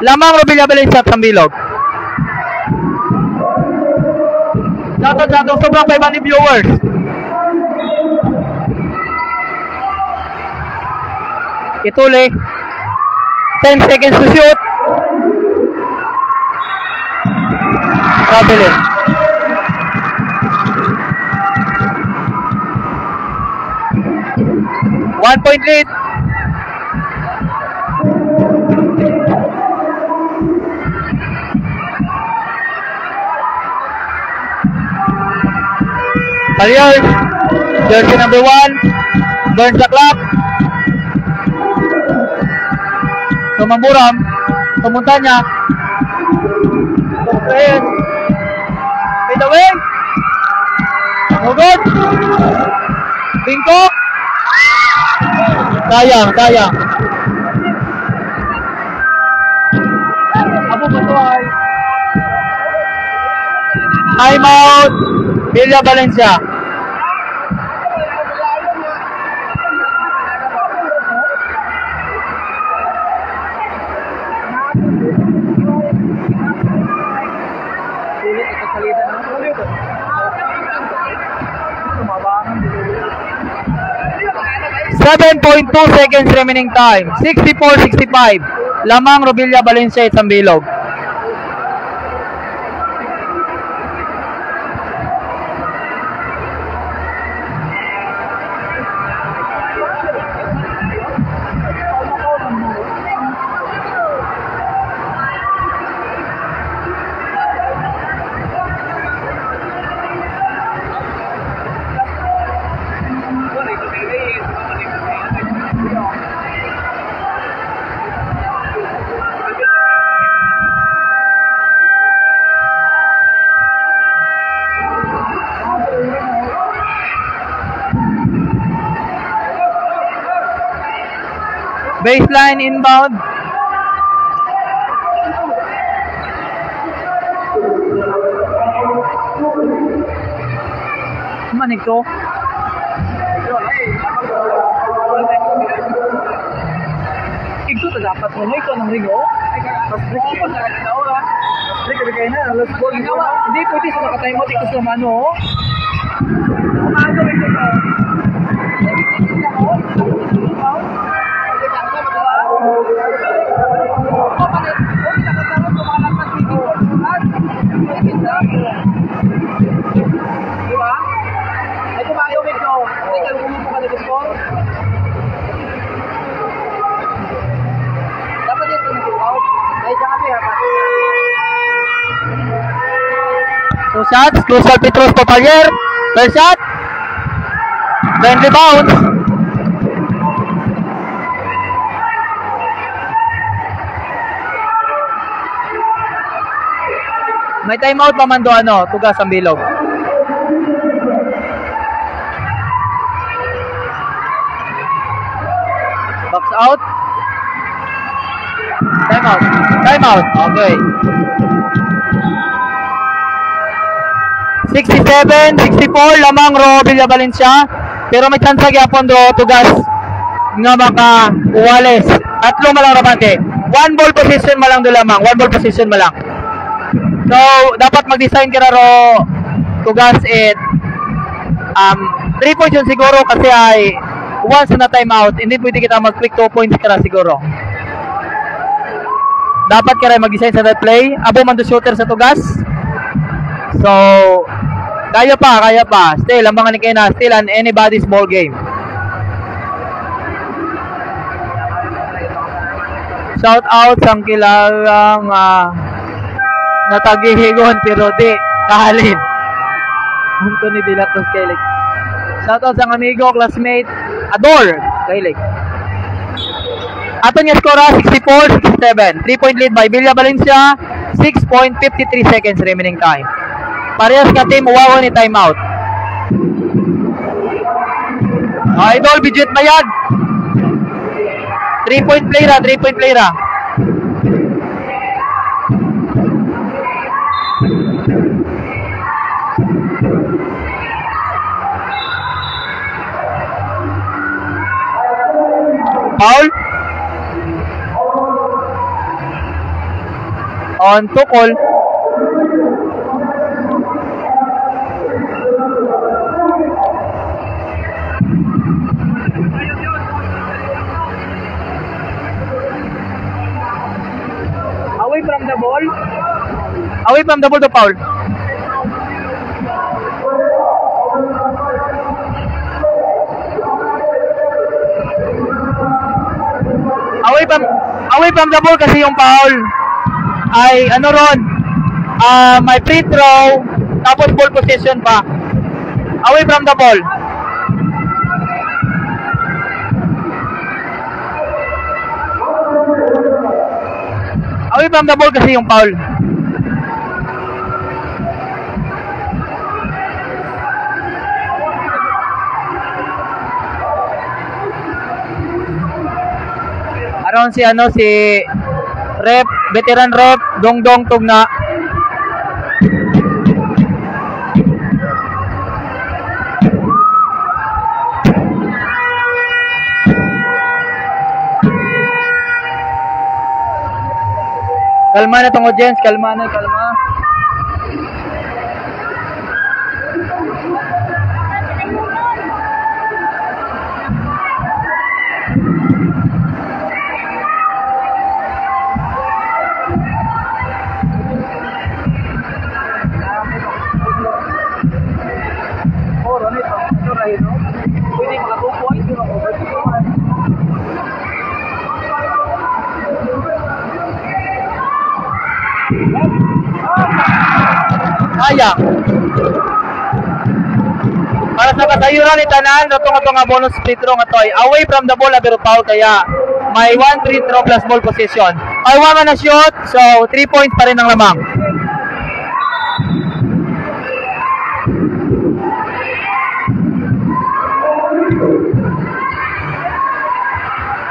Lamang Robilla Valencia at Sambilog. Dato, sobrang 500 viewers. Ituloy. 10 seconds to shoot. Traveling. One point lead. Palios, jersey number 1, burns the clock. Tumamburam, Montanya. Fade away. No good. Bingo. Sayang. Apo Batuay. Time out. Villa Valencia. .2 seconds remaining time. 64-65. Lamang Robilla Valencia at Sambilog. Baseline inbound. Manig to. Ito ta dapat mo ito ng ringo. Mas break pa sa kanila ora. Break bigay na last ball. Hindi pwede sa nakatay mo tikos sa mano. Ano ito? Diba? Ito ba yung ito? Tingnan mo mo ka na score. Dapat ito nag-out. Ay, dami ha. Two shots, Crystal Petros Papalier. First shot. Then rebound. May timeout pa man do ano, tugas ang bilog. Box out. Timeout. Timeout. Okay. 67, 64 lamang ro Villa Valencia. Pero may chance gyapon do tugas nga maka Uwales. Tatlo malang rabante. One ball position malang do lamang. One ball position malang. So, dapat mag-design ka na ro tugas it 3 points yun siguro kasi ay once na time out, hindi pwede kita mag-click 2 points ka na siguro. Dapat ka rin mag-design sa that play. Abo man do shooter sa tugas. So, kaya pa. Still, ang mga ni Kena, still an anybody's ball game. Shout out sa kilalang natagihigon pero di kahalin. Anthony De La Cruz Kailik. Shoutout sa amigo, classmate Ador Kailik. Ato niya score 64-67. 3-point lead by Villa Valencia. 6.53 seconds remaining time. Parehas ka team uwawa ni timeout. Idol Bidget Mayag. 3-point play ra. Foul on Tukol. Away from the ball to foul. Away from the ball kasi yung foul ay ano ron, may free throw tapos ball possession pa. Away from the ball. Away from the ball kasi yung foul. Aron si veteran rep Dongdong Tugna. Kalma na tong audience, kalma. Sayang. Para sa kasayuran ni tanan, ito nga bonus free throw nga toy. Away from the ball pero foul kaya may 1 free throw plus ball position. Ay one man na shoot, so 3 points pa rin ang lamang.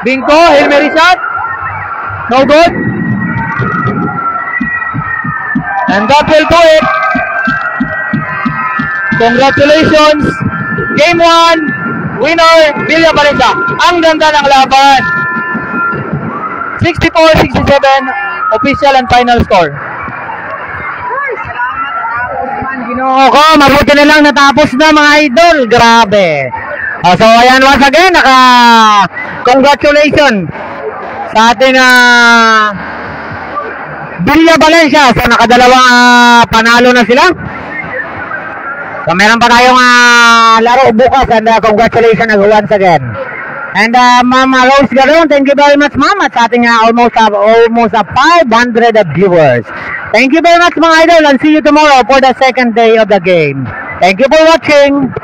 Bingko, Hail Mary shot. No good. And that will do it. Congratulations. Game 1. Winner, Villa Valencia. Ang ganda ng laban. 64-67. Official and final score. Ay, salamat. Tapos man, Ginoo ko, mabuti na lang natapos na mga idol. Grabe. So ayan, once again, congratulations sa ating Villa Valencia. So nakadalawang panalo na sila. So meron pa tayong laro bukas, and congratulations once again. And Ma'am Rose Garon, thank you very much ma'am at sa ating almost 500 viewers. Thank you very much mga idol, and see you tomorrow for the second day of the game. Thank you for watching.